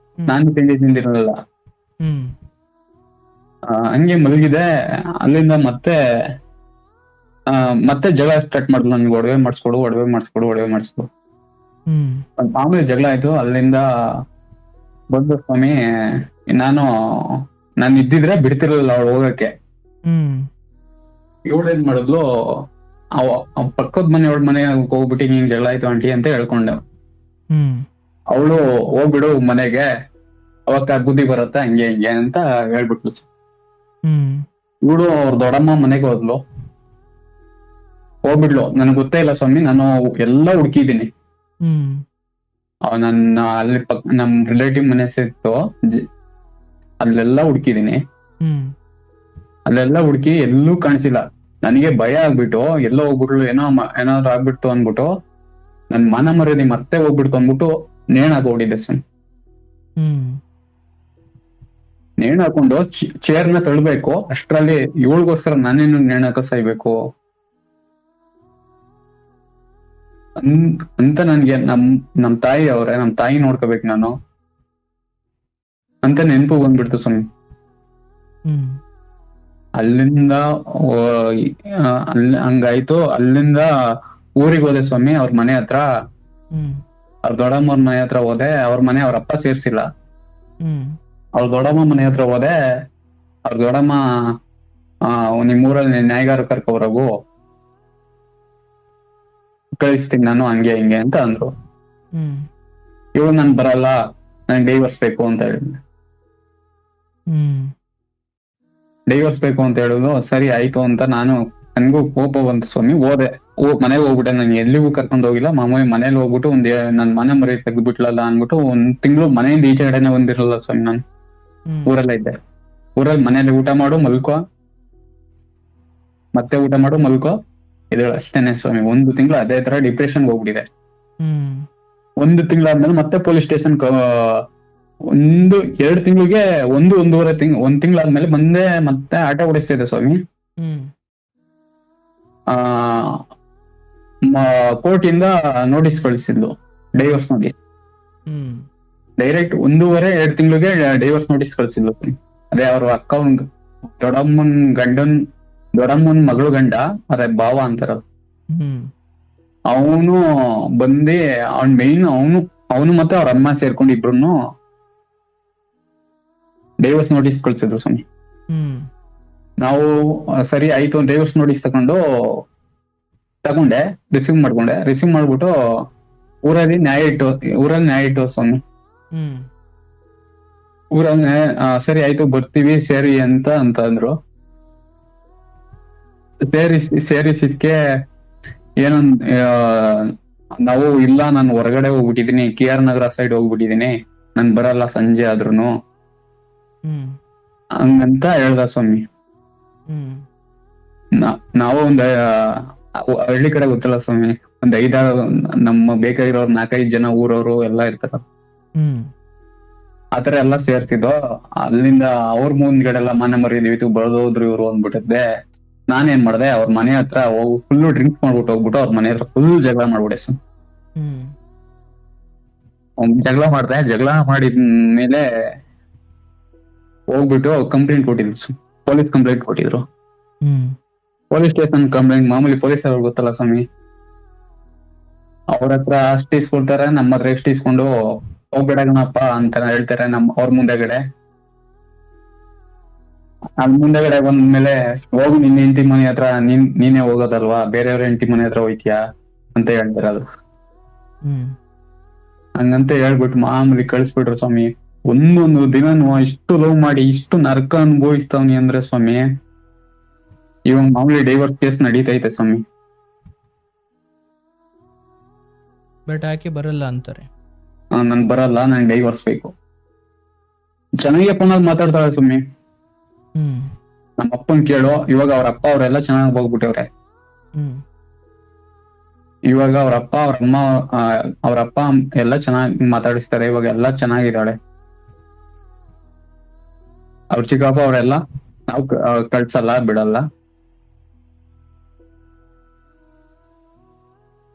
ನಾನು ತಿಂಡಿ ತಿಂದಿರಲಿಲ್ಲ. ಹ್ಮ್ ಹಂಗೆ ಮಲಗಿದೆ. ಅಲ್ಲಿಂದ ಮತ್ತೆ ಜಗಳ ಸ್ಟಾರ್ಟ್ ಮಾಡಿದ್ಲು. ನನ್ಗೆ ಒಡವೆ ಮಾಡಿಸ್ಕೊಡು. ಹ್ಮ್ ಮಾಮೂಲಿ ಜಗಳ ಆಯ್ತು. ಅಲ್ಲಿಂದ ಬಂದು ಸ್ವಾಮಿ, ನಾನು ಇದ್ದಿದ್ರೆ ಬಿಡ್ತಿರ್ಲಿಲ್ಲ ಅವಳು ಹೋಗಕ್ಕೆ. ಹ್ಮ್ ಇವಳು ಏನ್ ಮಾಡಿದ್ಲು, ಪಕ್ಕದ ಮನೆ ಹೋಗ್ಬಿಟ್ಟು ಹಿಂಗ್ ಜಗಳ ಆಯ್ತು ಆಂಟಿ ಅಂತ ಹೇಳ್ಕೊಂಡೆ. ಹ್ಮ್ ಅವಳು ಹೋಗ್ಬಿಡು ಮನೆಗೆ, ಅವಾಗ ಬುದ್ಧಿ ಬರತ್ತ ಹಂಗೆ ಹಿಂಗೆ ಅಂತ ಹೇಳ್ಬಿಟ್ಲು. ಹ್ಮ್ ಇವಳು ಅವ್ರ ದೊಡ್ಡಮ್ಮ ಮನೆಗೆ ಹೋಗ್ಬಿಡ್ಲು. ನನ್ಗೆ ಗೊತ್ತೇ ಇಲ್ಲ ಸ್ವಾಮಿ, ನಾನು ಎಲ್ಲ ಹುಡುಕಿದೀನಿ. ಹ್ಮ್ ನನ್ನ ಅಲ್ಲಿ ನಮ್ ರಿಲೇಟಿವ್ ಮನೆ ಸಿಕ್ತು, ಅಲ್ಲೆಲ್ಲ ಹುಡುಕಿದೀನಿ. ಹ್ಮ್ ಅಲ್ಲೆಲ್ಲ ಹುಡುಕಿ ಎಲ್ಲೂ ಕಾಣಿಸಿಲ್ಲ. ನನಗೆ ಭಯ ಆಗ್ಬಿಟ್ಟು ಎಲ್ಲೋ ಹೋಗ್ಬಿಟ್ಲು, ಏನಾದ್ರು ಆಗ್ಬಿಡ್ತು ಅಂದ್ಬಿಟ್ಟು, ನನ್ ಮಾನ ಮರ್ಯಾದೆ ಮತ್ತೆ ಹೋಗ್ಬಿಡ್ತು ಅಂದ್ಬಿಟ್ಟು ನೇಣ್ ಹಾಕೊಂಡಿದ್ದೆ ಸುಮ್. ನೇಣ್ ಹಾಕೊಂಡು ಚೇರ್ನ ತಳ್ಬೇಕು. ಅಷ್ಟ್ರಲ್ಲಿ ಇವಳಿಗೋಸ್ಕರ ನಾನೇನು ನೇಣ್ ಹಾಕ ಸಾಯ್ಬೇಕು ಅಂತ ನನ್ಗೆ ನಮ್ ತಾಯಿ ಅವ್ರೆ, ನಮ್ ತಾಯಿ ನೋಡ್ಕೋಬೇಕು ನಾನು ಅಂತ ನೆನಪು ಬಂದ್ಬಿಡ್ತು ಸ್ವಾಮಿ. ಅಲ್ಲಿಂದ ಹಂಗಾಯ್ತು. ಅಲ್ಲಿಂದ ಊರಿಗೆ ಹೋದೆ ಸ್ವಾಮಿ. ಅವ್ರ ಮನೆ ಹತ್ರ, ಅವ್ರ ದೊಡ್ಡಮ್ಮವ್ರ ಮನೆ ಹತ್ರ ಹೋದೆ. ಅವ್ರ ಮನೆ ಅವ್ರ ಅಪ್ಪ ಸೇರ್ಸಿಲ್ಲ. ಅವ್ರ ದೊಡ್ಡಮ್ಮ ಮನೆ ಹತ್ರ ಹೋದೆ. ಅವ್ರ ದೊಡ್ಡಮ್ಮ ನಿಮ್ಮೂರಲ್ಲಿ ನ್ಯಾಯಗಾರ ಕರ್ಕೊಬರಗು, ಕಳಿಸ್ತೀನಿ ನಾನು ಹಂಗೆ ಹಿಂಗೆ ಅಂತ ಅಂದ್ರು. ಇವ್ ನನ್ ಬರಲ್ಲ, ನನ್ ಡೈವರ್ಸ್ ಬೇಕು ಅಂತ ಹೇಳಿದ್ದೆ. ಡೈವರ್ಸ್ ಬೇಕು ಅಂತ ಹೇಳಿದ್ರು. ಸರಿ ಆಯ್ತು ಅಂತ ನನ್ಗೂ ಕೋಪ ಬಂತು ಸ್ವಾಮಿ. ಹೋದೆ, ಮನೆಗೆ ಹೋಗ್ಬಿಟ್ಟೆ. ನನ್ ಎಲ್ಲಿಗೂ ಕರ್ಕೊಂಡ್ ಹೋಗಿಲ್ಲ. ಮಾಮೂಲಿ ಮನೇಲಿ ಹೋಗ್ಬಿಟ್ಟು ನನ್ ಮನೆ ಮರಿ ತೆಗ್ದ್ಬಿಟ್ಲಲ್ಲ ಅನ್ಬಿಟ್ಟು 1 ತಿಂಗಳು ಮನೆಯಿಂದ ಈಚೆ ಕಡೆನೆ ಬಂದಿರಲ್ಲ ಸ್ವಾಮಿ. ನಾನು ಊರಲ್ಲೇ ಇದ್ದೆ. ಊರಲ್ಲಿ ಮನೇಲಿ ಊಟ ಮಾಡು ಮಲ್ಕೋ, ಮತ್ತೆ ಊಟ ಮಾಡು ಮಲ್ಕೋ, ಇದು ಅಷ್ಟೇನೆ ಸ್ವಾಮಿ. 1 ತಿಂಗಳು ಅದೇ ತರ ಡಿಪ್ರೆಷನ್ ಹೋಗ್ಬಿಟ್ಟಿದೆ. 1 ತಿಂಗಳಾದ್ಮೇಲೆ ಮತ್ತೆ ಪೊಲೀಸ್ ಸ್ಟೇಷನ್ 1-2 ತಿಂಗಳಿಗೆ 1-1.5 ತಿಂಗಳು 1 ತಿಂಗಳಾದ್ಮೇಲೆ ಬಂದೆ. ಮತ್ತೆ ಆಟೋ ಓಡಿಸ್ತಿದ್ದೆ ಸ್ವಾಮಿ. ಕೋರ್ಟ್ ಇಂದ ನೋಟಿಸ್ ಕಳಿಸಿದ್ಲು, ಡೈವರ್ಸ್ ನೋಟಿಸ್. ಡೈರೆಕ್ಟ್ 1.5-2 ತಿಂಗಳಿಗೆ ಡೈವರ್ಸ್ ನೋಟಿಸ್ ಕಳಿಸಿದ್ಲು. ಅದೇ ಅವ್ರ ಅಕ್ಕ ದೊಡ್ಡಮ್ಮನ್ ಮಗಳು ಗಂಡ, ಅದೇ ಭಾವ ಅಂತಾರ, ಅವನು ಬಂದಿ ಅವನು ಮತ್ತೆ ಅವ್ರ ಅಮ್ಮ ಸೇರ್ಕೊಂಡು ಇಬ್ರು ಡೈವರ್ಸ್ ನೋಟಿಸ್ ಕಳ್ಸಿದ್ರು ಸ್ವಾಮಿ. ನಾವು ಸರಿ ಆಯ್ತು ಡೈವರ್ಸ್ ನೋಟಿಸ್ ತಗೊಂಡೆ, ರಿಸೀವ್ ಮಾಡ್ಬಿಟ್ಟು ಊರಲ್ಲಿ ನ್ಯಾಯ ಇಟ್ಟು ಸ್ವಾಮಿ. ಊರಲ್ಲಿ ಸರಿ ಆಯ್ತು ಬರ್ತೀವಿ ಸೇರಿ ಅಂತ ಅಂದ್ರು. ಸೇರಿಸಿದ್ಕೆ ಏನೊಂದ್ ನಾವು ಇಲ್ಲ, ನಾನು ಹೊರಗಡೆ ಹೋಗ್ಬಿಟ್ಟಿದೀನಿ, KR ನಗರ ಸೈಡ್ ಹೋಗ್ಬಿಟ್ಟಿದೀನಿ, ನನ್ ಬರಲ್ಲ ಸಂಜೆ ಆದ್ರೂನು ಹಂಗಂತ ಹೇಳ್ದ ಸ್ವಾಮಿ. ನಾವು ಹಳ್ಳಿ ಕಡೆ ಗೊತ್ತಲ್ಲ ಸ್ವಾಮಿ, 5-6 ನಮ್ಮ ಬೇಕಾಗಿರೋರು 4-5 ಜನ ಊರವರು ಎಲ್ಲಾ ಇರ್ತಾರ. ಆತರ ಎಲ್ಲಾ ಸೇರ್ತಿದ್ದೋ. ಅಲ್ಲಿಂದ ಅವ್ರ ಮುಂದ್ಗಡೆ ಎಲ್ಲ ಮನೆ ಮರಿದೀವಿ, ಬಳ್ದೋದ್ರು ಇವ್ರು ಅಂದ್ಬಿಟ್ಟಿದ್ದೆ. ನಾನೇನ್ ಮಾಡ್ದೆ, ಅವ್ರ ಮನೆ ಹತ್ರ ಫುಲ್ ಡ್ರಿಂಕ್ ಮಾಡ್ಬಿಟ್ಟು ಹೋಗ್ಬಿಟ್ಟು ಅವ್ರ ಮನೆ ಹತ್ರ ಫುಲ್ ಜಗಳ ಮಾಡ್ಬಿಡೆ ಸರ್. ಜಗಳ ಮಾಡಿದ್ಮೇಲೆ ಹೋಗ್ಬಿಟ್ಟು ಕಂಪ್ಲೇಂಟ್ ಕೊಟ್ಟಿದ್ರು, ಪೊಲೀಸ್ ಕಂಪ್ಲೇಂಟ್ ಕೊಟ್ಟಿದ್ರು. ಪೊಲೀಸ್ ಸ್ಟೇಷನ್ ಕಂಪ್ಲೇಂಟ್ ಮಾಮೂಲಿ ಪೊಲೀಸ್ ಅವ್ರಿಗೆ ಗೊತ್ತಲ್ಲ ಸ್ವಾಮಿ, ಅವ್ರ ಹತ್ರ ಅಷ್ಟು ಇಸ್ಕೊಳ್ತಾರೆ, ನಮ್ಮ ಹತ್ರ ಎಷ್ಟು ಇಸ್ಕೊಂಡು ಹೋಗ್ಬಿಡಗಣಪ್ಪ ಅಂತ ಹೇಳ್ತಾರೆ ಅವ್ರ ಮುಂದೆಗಡೆ. ಅಲ್ಲಿ ಮುಂದೆಗಡೆ ಬಂದ್ಮೇಲೆ ಹೋಗು ನಿನ್ನ ಹೆಂಡತಿ ಮನೆ ಹತ್ರ ನೀನೇ ಹೋಗೋದಲ್ವಾ, ಬೇರೆಯವ್ರ ಹೆಂಡತಿ ಮನೆ ಹತ್ರ ಹೋಯ್ತೀಯಾ ಅಂತ ಹೇಳ್ತಾರೆ. ಅದು ಹಂಗಂತ ಹೇಳ್ಬಿಟ್ಟು ಮಾಮೂಲಿ ಕಳಿಸ್ಬಿಟ್ರು ಸ್ವಾಮಿ. ಒಂದೊಂದು ದಿನನು ಇಷ್ಟು ಲವ್ ಮಾಡಿ ಇಷ್ಟು ನರಕ ಅನುಭವಿಸ್ತಾವ್ನಿ ಅಂದ್ರೆ ಸ್ವಾಮಿ, ಇವಾಗ ಮಾಮೂಲಿ ಡೈವರ್ಸ್ ಕೇಸ್ ನಡೀತೈತೆ ಸ್ವಾಮಿ. ಬಟ್ ಆಕೆ ಬರಲ್ಲ ಅಂತಾರೆ. ನನ್ ಬರಲ್ಲ, ನನ್ ಡೈವರ್ಸ್ ಬೇಕು. ಚೆನ್ನಾಗಿ ಫೋನಲ್ಲಿ ಮಾತಾಡ್ತಾಳೆ ಸುಮ್ಮಿ. ಹ್ಮ್ ನಮ್ಮ ಅಪ್ಪನ್ ಕೇಳೋ, ಇವಾಗ ಅವ್ರ ಅಪ್ಪ ಅವರೆಲ್ಲ ಚೆನ್ನಾಗಿ ಹೋಗ್ಬಿಟ್ಟವ್ರೆ. ಹ್ಮ್ ಇವಾಗ ಅವ್ರ ಅಪ್ಪ ಅವ್ರ ಅಪ್ಪ ಎಲ್ಲ ಚೆನ್ನಾಗಿ ಮಾತಾಡಿಸ್ತಾರೆ. ಇವಾಗ ಎಲ್ಲ ಚೆನ್ನಾಗಿದ್ದಾಳೆ. ಅವ್ರ ಚಿಕ್ಕಪ್ಪ ಅವರೆಲ್ಲ ನಾವು ಕಳ್ಸಲ್ಲ ಬಿಡಲ್ಲ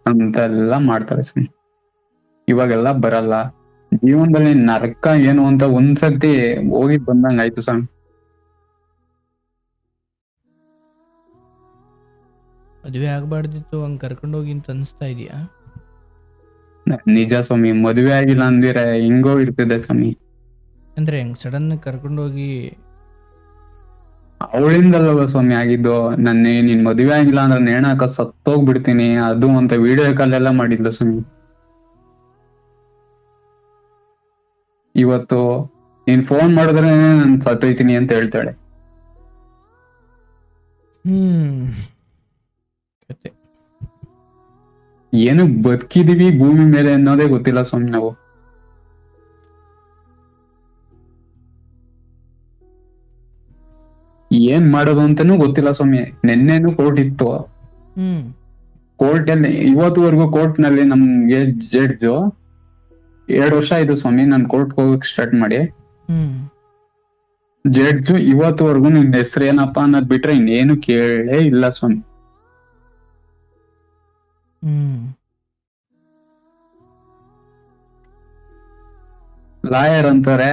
ಅಂತೆಲ್ಲ ಮಾಡ್ತಾರೆ ಸುಮ್ಮನೆ. ಇವಾಗೆಲ್ಲ ಬರಲ್ಲ. ಜೀವನದಲ್ಲಿ ನರಕ ಏನು ಅಂತ ಒಂದ್ಸತಿ ಹೋಗಿ ಬಂದಂಗ ಆಯ್ತು ಸ್ವಾಮಿ. ಮದುವೆ ಆಗ್ಬಾರ್ದಿತ್ತು ಹಂಗ್ ಕರ್ಕೊಂಡೋಗಿ ಅಂತ ಅನಿಸ್ತಾ ಇದೆಯಾ? ನಿಜ ಸ್ವಾಮಿ, ಮದುವೆ ಆಗಿಲ್ಲ ಅಂದಿರೆ ಹಿಂಗೋ ಇರ್ತಿದೆ ಸ್ವಾಮಿ. ಅಂದ್ರೆ ಹೆಂಗ್ ಸಡನ್ ಕರ್ಕೊಂಡೋಗಿ? ಅವಳಿಂದಲ್ವ ಸ್ವಾಮಿ ಆಗಿದ್ದು. ನಿನ್ ಮದುವೆ ಆಗಿಲ್ಲ ಅಂದ್ರೆ ನೇಣಾಕ ಸತ್ತೋಗ್ಬಿಡ್ತೀನಿ ಅದು ಅಂತ ವಿಡಿಯೋ ಕಾಲ್ ಎಲ್ಲ ಮಾಡಿದ್ಲು ಸ್ವಾಮಿ. ಇವತ್ತು ನೀನ್ ಫೋನ್ ಮಾಡಿದ್ರೆ ನಾನು ಸತ್ತೋಯ್ತೀನಿ ಅಂತ ಹೇಳ್ತಾಳೆ. ಕತೆ ಏನು ಬದುಕಿದೀವಿ ಭೂಮಿ ಮೇಲೆ ಅನ್ನೋದೇ ಗೊತ್ತಿಲ್ಲ ಸ್ವಾಮಿ. ನಾವು ಏನ್ ಮಾಡೋದು ಅಂತಾನೂ ಗೊತ್ತಿಲ್ಲ ಸ್ವಾಮಿ. ನೆನ್ನೆನೂ ಕೋರ್ಟ್ ಇತ್ತು. ಕೋರ್ಟ್ ಅಲ್ಲಿ ಇವತ್ತುವರೆಗೂ ಕೋರ್ಟ್ ನಲ್ಲಿ ನಮ್ಗೆ ಜಡ್ಜ್ 2 ವರ್ಷ ಆಯ್ತು ಸ್ವಾಮಿ ನಾನು ಕೋರ್ಟ್ ಹೋಗಕ್ ಸ್ಟಾರ್ಟ್ ಮಾಡಿ. ಜಡ್ಜ್ ಇವತ್ತುವರೆಗೂ ನಿನ್ ಹೆಸರು ಏನಪ್ಪಾ ಅನ್ನೋದ್ ಬಿಟ್ರೆ ಇನ್ನೇನು ಕೇಳೇ ಇಲ್ಲ ಸ್ವಾಮಿ. ಲಾಯರ್ ಅಂತಾರೆ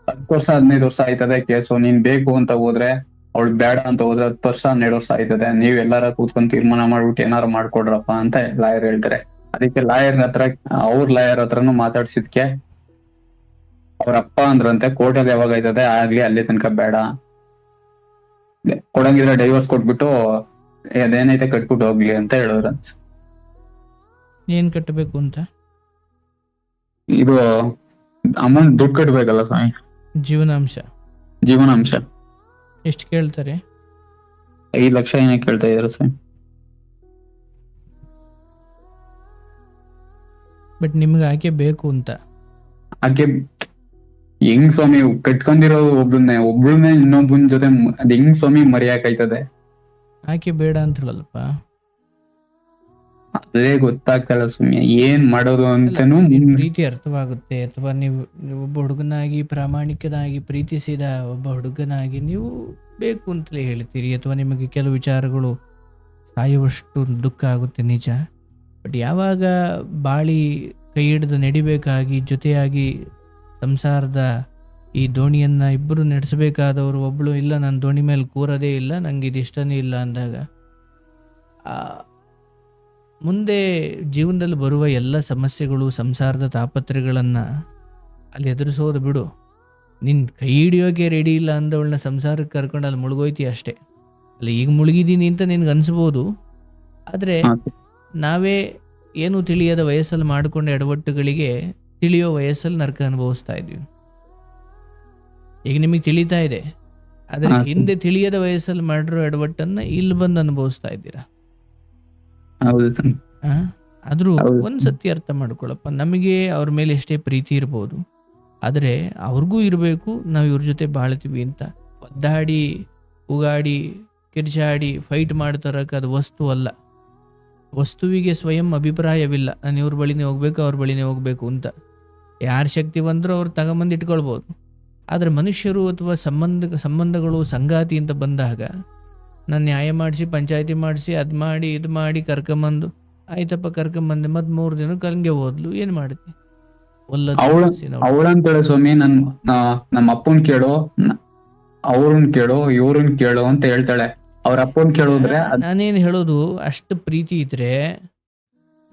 10 ವರ್ಷ 15 ವರ್ಷ ಆಯ್ತದೆ ಕೇಸು, ನೀನ್ ಬೇಕು ಅಂತ ಹೋದ್ರೆ, ಅವಳು ಬೇಡ ಅಂತ ಹೋದ್ರೆ 10 ವರ್ಷ 12 ವರ್ಷ ಆಯ್ತದೆ, ನೀವ್ ಎಲ್ಲಾರ ಕೂತ್ಕೊಂಡ್ ತೀರ್ಮಾನ ಮಾಡ್ಬಿಟ್ಟು ಏನಾರು ಮಾಡ್ಕೊಡ್ರಪ್ಪ ಅಂತ ಲಾಯರ್ ಹೇಳ್ತಾರೆ. ಅದಕ್ಕೆ ಲಾಯರ್ ಹತ್ರನು ಮಾತಾಡ್ಸಿದ್ಕೆ ಅವ್ರ ಅಪ್ಪ ಅಂದ್ರಂತೆ ಕೋರ್ಟಲ್ಲಿ ಯಾವಾಗ ಆಯ್ತದೆ ಆಗ್ಲಿ, ಅಲ್ಲಿ ತನಕ ಬೇಡ, ಕೊಡಂಗಿದ್ರೆ ಡೈವರ್ಸ್ ಕೊಟ್ಬಿಟ್ಟು ಅದೇನೈತೆ ಕಟ್ಬಿಟ್ಟು ಹೋಗ್ಲಿ ಅಂತ ಹೇಳಿದ್ರ. ಏನ್ ಕಟ್ಟಬೇಕು ಅಂತ? ಇದು ಅಮೌಂಟ್ ದುಡ್ಡು ಕಟ್ಬೇಕಲ್ಲ ಸ್ವಾಮಿ, ಜೀವನಾಂಶ. ಎಷ್ಟು ಕೇಳ್ತಾರೆ? 5 ಲಕ್ಷ ಏನೇ ಕೇಳ್ತಾ ಇದಾರೆ ಸ್ವಾಮಿ. ಬಟ್ ನಿಮ್ಗೆ ಆಕೆ ಬೇಕು ಅಂತ? ಆಕೆ ಹೆಂಗ್ ಸ್ವಾಮಿ ಕಟ್ಕೊಂಡಿರೋದು ಒಬ್ಳನ್ನೇ ಇನ್ನೊಬ್ಬನ ಜೊತೆ ಅದ್ ಹೆಂಗ್ ಸ್ವಾಮಿ ಮರೆಯಾಕೈತದೆ? ಆಕೆ ಬೇಡ ಅಂತ ಹೇಳಲ್ಪ. ಅದೇ ಗೊತ್ತಾಗ್ತಲ್ಲ ಸ್ವಾಮಿ, ಏನ್ ಮಾಡೋದು ಅಂತಾನು. ಪ್ರೀತಿ ಅರ್ಥವಾಗುತ್ತೆ, ಅಥವಾ ನೀವು ಒಬ್ಬ ಹುಡುಗನಾಗಿ ಪ್ರಾಮಾಣಿಕನಾಗಿ ಪ್ರೀತಿಸಿದ ಒಬ್ಬ ಹುಡುಗನಾಗಿ ನೀವು ಬೇಕು ಅಂತಲೇ ಹೇಳ್ತೀರಿ, ಅಥವಾ ನಿಮಗೆ ಕೆಲವು ವಿಚಾರಗಳು ಸಾಯುವಷ್ಟು ದುಃಖ ಆಗುತ್ತೆ ನಿಜ. ಬಟ್ ಯಾವಾಗ ಬಾಳಿ ಕೈ ಹಿಡಿದು ನಡಿಬೇಕಾಗಿ ಜೊತೆಯಾಗಿ ಸಂಸಾರದ ಈ ದೋಣಿಯನ್ನು ಇಬ್ಬರು ನಡೆಸಬೇಕಾದವರು ಒಬ್ಬಳು ಇಲ್ಲ ನಾನು ದೋಣಿ ಮೇಲೆ ಕೂರೋದೇ ಇಲ್ಲ, ನಂಗೆ ಇದು ಇಷ್ಟನೇ ಇಲ್ಲ ಅಂದಾಗ ಮುಂದೆ ಜೀವನದಲ್ಲಿ ಬರುವ ಎಲ್ಲ ಸಮಸ್ಯೆಗಳು ಸಂಸಾರದ ತಾಪತ್ರೆಗಳನ್ನು ಅಲ್ಲಿ ಎದುರಿಸೋದು ಬಿಡು. ನಿನ್ನ ಕೈ ಹಿಡಿಯೋಕೆ ರೆಡಿ ಇಲ್ಲ ಅಂದವಳನ್ನ ಸಂಸಾರಕ್ಕೆ ಕರ್ಕೊಂಡು ಅಲ್ಲಿ ಮುಳುಗೋಯ್ತಿ ಅಷ್ಟೇ. ಅಲ್ಲಿ ಈಗ ಮುಳುಗಿದ್ದೀನಿ ಅಂತ ನಿನ್ಗೆ ಅನಿಸ್ಬೋದು, ಆದರೆ ನಾವೇ ಏನು ತಿಳಿಯದ ವಯಸ್ಸಲ್ಲಿ ಮಾಡಿಕೊಂಡ ಎಡವಟ್ಟುಗಳಿಗೆ ತಿಳಿಯೋ ವಯಸ್ಸಲ್ಲಿ ನರಕ ಅನುಭವಿಸ್ತಾ ಇದ್ವಿ. ಈಗ ನಿಮಗೆ ತಿಳಿತಾ ಇದೆ, ಆದರೆ ಹಿಂದೆ ತಿಳಿಯದ ವಯಸ್ಸಲ್ಲಿ ಮಾಡಿರೋ ಎಡವಟ್ಟನ್ನು ಇಲ್ಲಿ ಬಂದು ಅನುಭವಿಸ್ತಾ ಇದ್ದೀರಾ. ಆದ್ರೂ ಒಂದ್ಸತಿ ಅರ್ಥ ಮಾಡ್ಕೊಳಪ್ಪ, ನಮಗೆ ಅವ್ರ ಮೇಲೆ ಎಷ್ಟೇ ಪ್ರೀತಿ ಇರ್ಬೋದು, ಆದರೆ ಅವ್ರಿಗೂ ಇರಬೇಕು ನಾವು ಇವ್ರ ಜೊತೆ ಬಾಳ್ತೀವಿ ಅಂತ. ಒದ್ದಾಡಿ ಉಗಾಡಿ ಕಿರ್ಚಾಡಿ ಫೈಟ್ ಮಾಡ್ತಾರಕ್ಕೆ ಅದು ವಸ್ತು ಅಲ್ಲ. ವಸ್ತುವಿಗೆ ಸ್ವಯಂ ಅಭಿಪ್ರಾಯವಿಲ್ಲ, ನಾನು ಇವ್ರ ಬಳಿನೇ ಹೋಗ್ಬೇಕು ಅವ್ರ ಬಳಿನೇ ಹೋಗ್ಬೇಕು ಅಂತ. ಯಾರು ಶಕ್ತಿವಂತರು ಅವ್ರು ತಗೊಂಬಂದು ಇಟ್ಕೊಳ್ಬೋದು, ಆದರೆ ಮನುಷ್ಯರು ಅಥವಾ ಸಂಬಂಧಗಳು ಸಂಗಾತಿ ಅಂತ ಬಂದಾಗ ನಾನು ನ್ಯಾಯ ಮಾಡಿಸಿ ಪಂಚಾಯತಿ ಮಾಡಿಸಿ ಅದು ಮಾಡಿ ಇದು ಮಾಡಿ ಕರ್ಕೊಂಬಂದು ಆಯ್ತಪ್ಪ ಕರ್ಕೊಂಬಂದೆ ಮತ್ತೆ 3 ದಿನಕ್ಕೆ ಹಂಗೆ ಹೋದ್ಲು, ಏನು ಮಾಡ್ತಿ? ಅವಳಂತೇಳಿ ಸ್ವಾಮಿ ನಮ್ಮ ಅಪ್ಪನ್ ಕೇಳು, ಅವ್ರನ್ ಕೇಳು, ಇವ್ರನ್ ಕೇಳು ಅಂತ ಹೇಳ್ತಾಳೆ. ಅವ್ರ ಅಪ್ಪನ್ ಕೇಳಿದ್ರೆ ನಾನೇನು ಹೇಳೋದು, ಅಷ್ಟು ಪ್ರೀತಿ ಇದ್ರೆ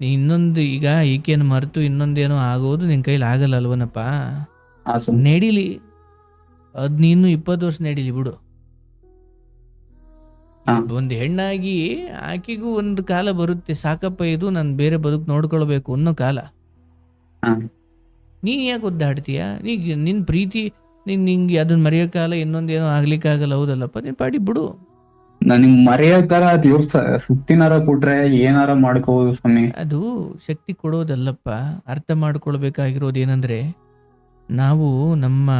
ಇನ್ನೊಂದು ಈಗ ಈಕೆಯನ್ನು ಮರೆತು ಇನ್ನೊಂದೇನೋ ಆಗೋದು ನಿನ್ ಕೈಲಿ ಆಗಲ್ಲ ಅಲ್ವನಪ್ಪ. ನಡೀಲಿ, ಅದ್ ನೀನು 20 ವರ್ಷ ನಡೀಲಿ ಬಿಡು. ಒಂದು ಹೆಣ್ಣಾಗಿ ಆಕೆಗೂ ಒಂದು ಕಾಲ ಬರುತ್ತೆ, ಸಾಕಪ್ಪ ಇದು ನಾನು ಬೇರೆ ಬದುಕು ನೋಡ್ಕೊಳ್ಬೇಕು ಅನ್ನೋ ಕಾಲ. ನೀನ್ ಯಾಕೆ ಒದ್ದಾಡ್ತೀಯ? ನೀಗ ನಿನ್ ಪ್ರೀತಿ ನಿಂಗೆ ಅದನ್ನ ಮರೆಯೋ ಕಾಲ ಇನ್ನೊಂದೇನೋ ಆಗ್ಲಿಕ್ಕಾಗಲ್ಲ, ಹೌದಲ್ಲಪ್ಪ, ನೀನ್ ಪಾಡಿ ಬಿಡು. ನನಗ್ ಮರೆಯಕಾರ ಅದ್ ಇವ್ರ ಸುತ್ತಿನಾರ ಕೊಟ್ರೆ ಏನಾರ ಮಾಡ್ಕೋಬಹುದು ಸ್ವಾಮಿ. ಅದು ಶಕ್ತಿ ಕೊಡೋದಲ್ಲಪ್ಪ, ಅರ್ಥ ಮಾಡ್ಕೊಳ್ಬೇಕಾಗಿರೋದು ಏನಂದ್ರೆ, ನಾವು ನಮ್ಮ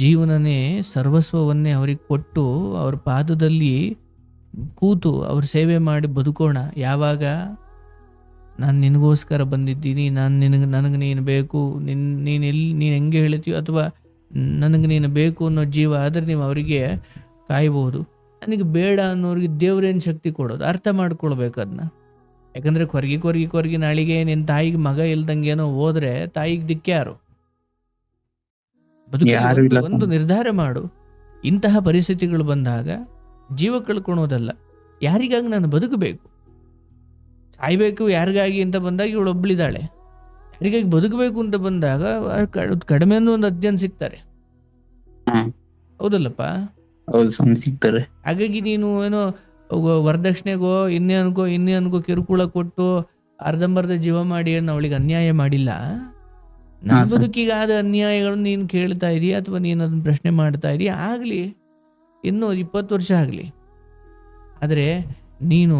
ಜೀವನನೇ ಸರ್ವಸ್ವವನ್ನೇ ಅವ್ರಿಗೆ ಕೊಟ್ಟು ಅವ್ರ ಪಾದದಲ್ಲಿ ಕೂತು ಅವ್ರ ಸೇವೆ ಮಾಡಿ ಬದುಕೋಣ. ಯಾವಾಗ ನಾನು ನಿನಗೋಸ್ಕರ ಬಂದಿದ್ದೀನಿ, ನನಗೆ ನೀನು ಬೇಕು, ನೀನು ಹೆಂಗೆ ಹೇಳ್ತೀಯೋ ಅಥವಾ ನನಗೆ ನೀನು ಬೇಕು ಅನ್ನೋ ಜೀವ ಆದರೆ ನೀವು ಅವರಿಗೆ ಕಾಯ್ಬೋದು. ನನಗೆ ಬೇಡ ಅನ್ನೋರಿಗೆ ದೇವ್ರೇನು ಶಕ್ತಿ ಕೊಡೋದು, ಅರ್ಥ ಮಾಡ್ಕೊಳ್ಬೇಕು ಅದನ್ನ. ಯಾಕಂದರೆ ಕೊರಗಿ ನಾಳಿಗೆ ನಿನ್ನ ತಾಯಿಗೆ ಮಗ ಇಲ್ದಂಗೇನೋ ಹೋದ್ರೆ ತಾಯಿಗೆ ದಿಕ್ಕ್ಯಾರು? ಯಾರು ಇಲ್ಲ ಒಂದು ನಿರ್ಧಾರ ಮಾಡು. ಇಂತಹ ಪರಿಸ್ಥಿತಿಗಳು ಬಂದಾಗ ಜೀವ ಕಳ್ಕೊಳೋದಲ್ಲ, ಯಾರಿಗಾಗಿ ನಾನು ಬದುಕಬೇಕು, ಸಾಯ್ಬೇಕು ಯಾರಿಗಾಗಿ ಅಂತ ಬಂದಾಗ ಇವಳು ಒಬ್ಳಿದ್ದಾಳೆ. ಯಾರಿಗಾಗಿ ಬದುಕಬೇಕು ಅಂತ ಬಂದಾಗ ಕಡಿಮೆ ಒಂದು 10 ಜನ ಸಿಗ್ತಾರೆ, ಹೌದಲ್ಲಪ್ಪ? ಹೌದು ಸ್ವಾಮಿ, ಸಿಗ್ತಾರೆ. ಹಾಗಾಗಿ ನೀನು ಏನೋ ವರದಕ್ಷಿಣೆಗೋ ಇನ್ನೇನ್ಗೋ ಕಿರುಕುಳ ಕೊಟ್ಟು ಅರ್ಧಂಬರ್ಧ ಜೀವ ಮಾಡಿ ಏನು ಅವಳಿಗೆ ಅನ್ಯಾಯ ಮಾಡಿಲ್ಲ. ನನ್ನ ಬದುಕಿಗೆ ಆದ ಅನ್ಯಾಯಗಳನ್ನು ನೀನು ಕೇಳ್ತಾ ಇದೀಯ ಅಥವಾ ನೀನು ಅದನ್ನ ಪ್ರಶ್ನೆ ಮಾಡ್ತಾ ಇದೀಯ, ಆಗಲಿ, ಇನ್ನೂ 20 ವರ್ಷ ಆಗಲಿ. ಆದರೆ ನೀನು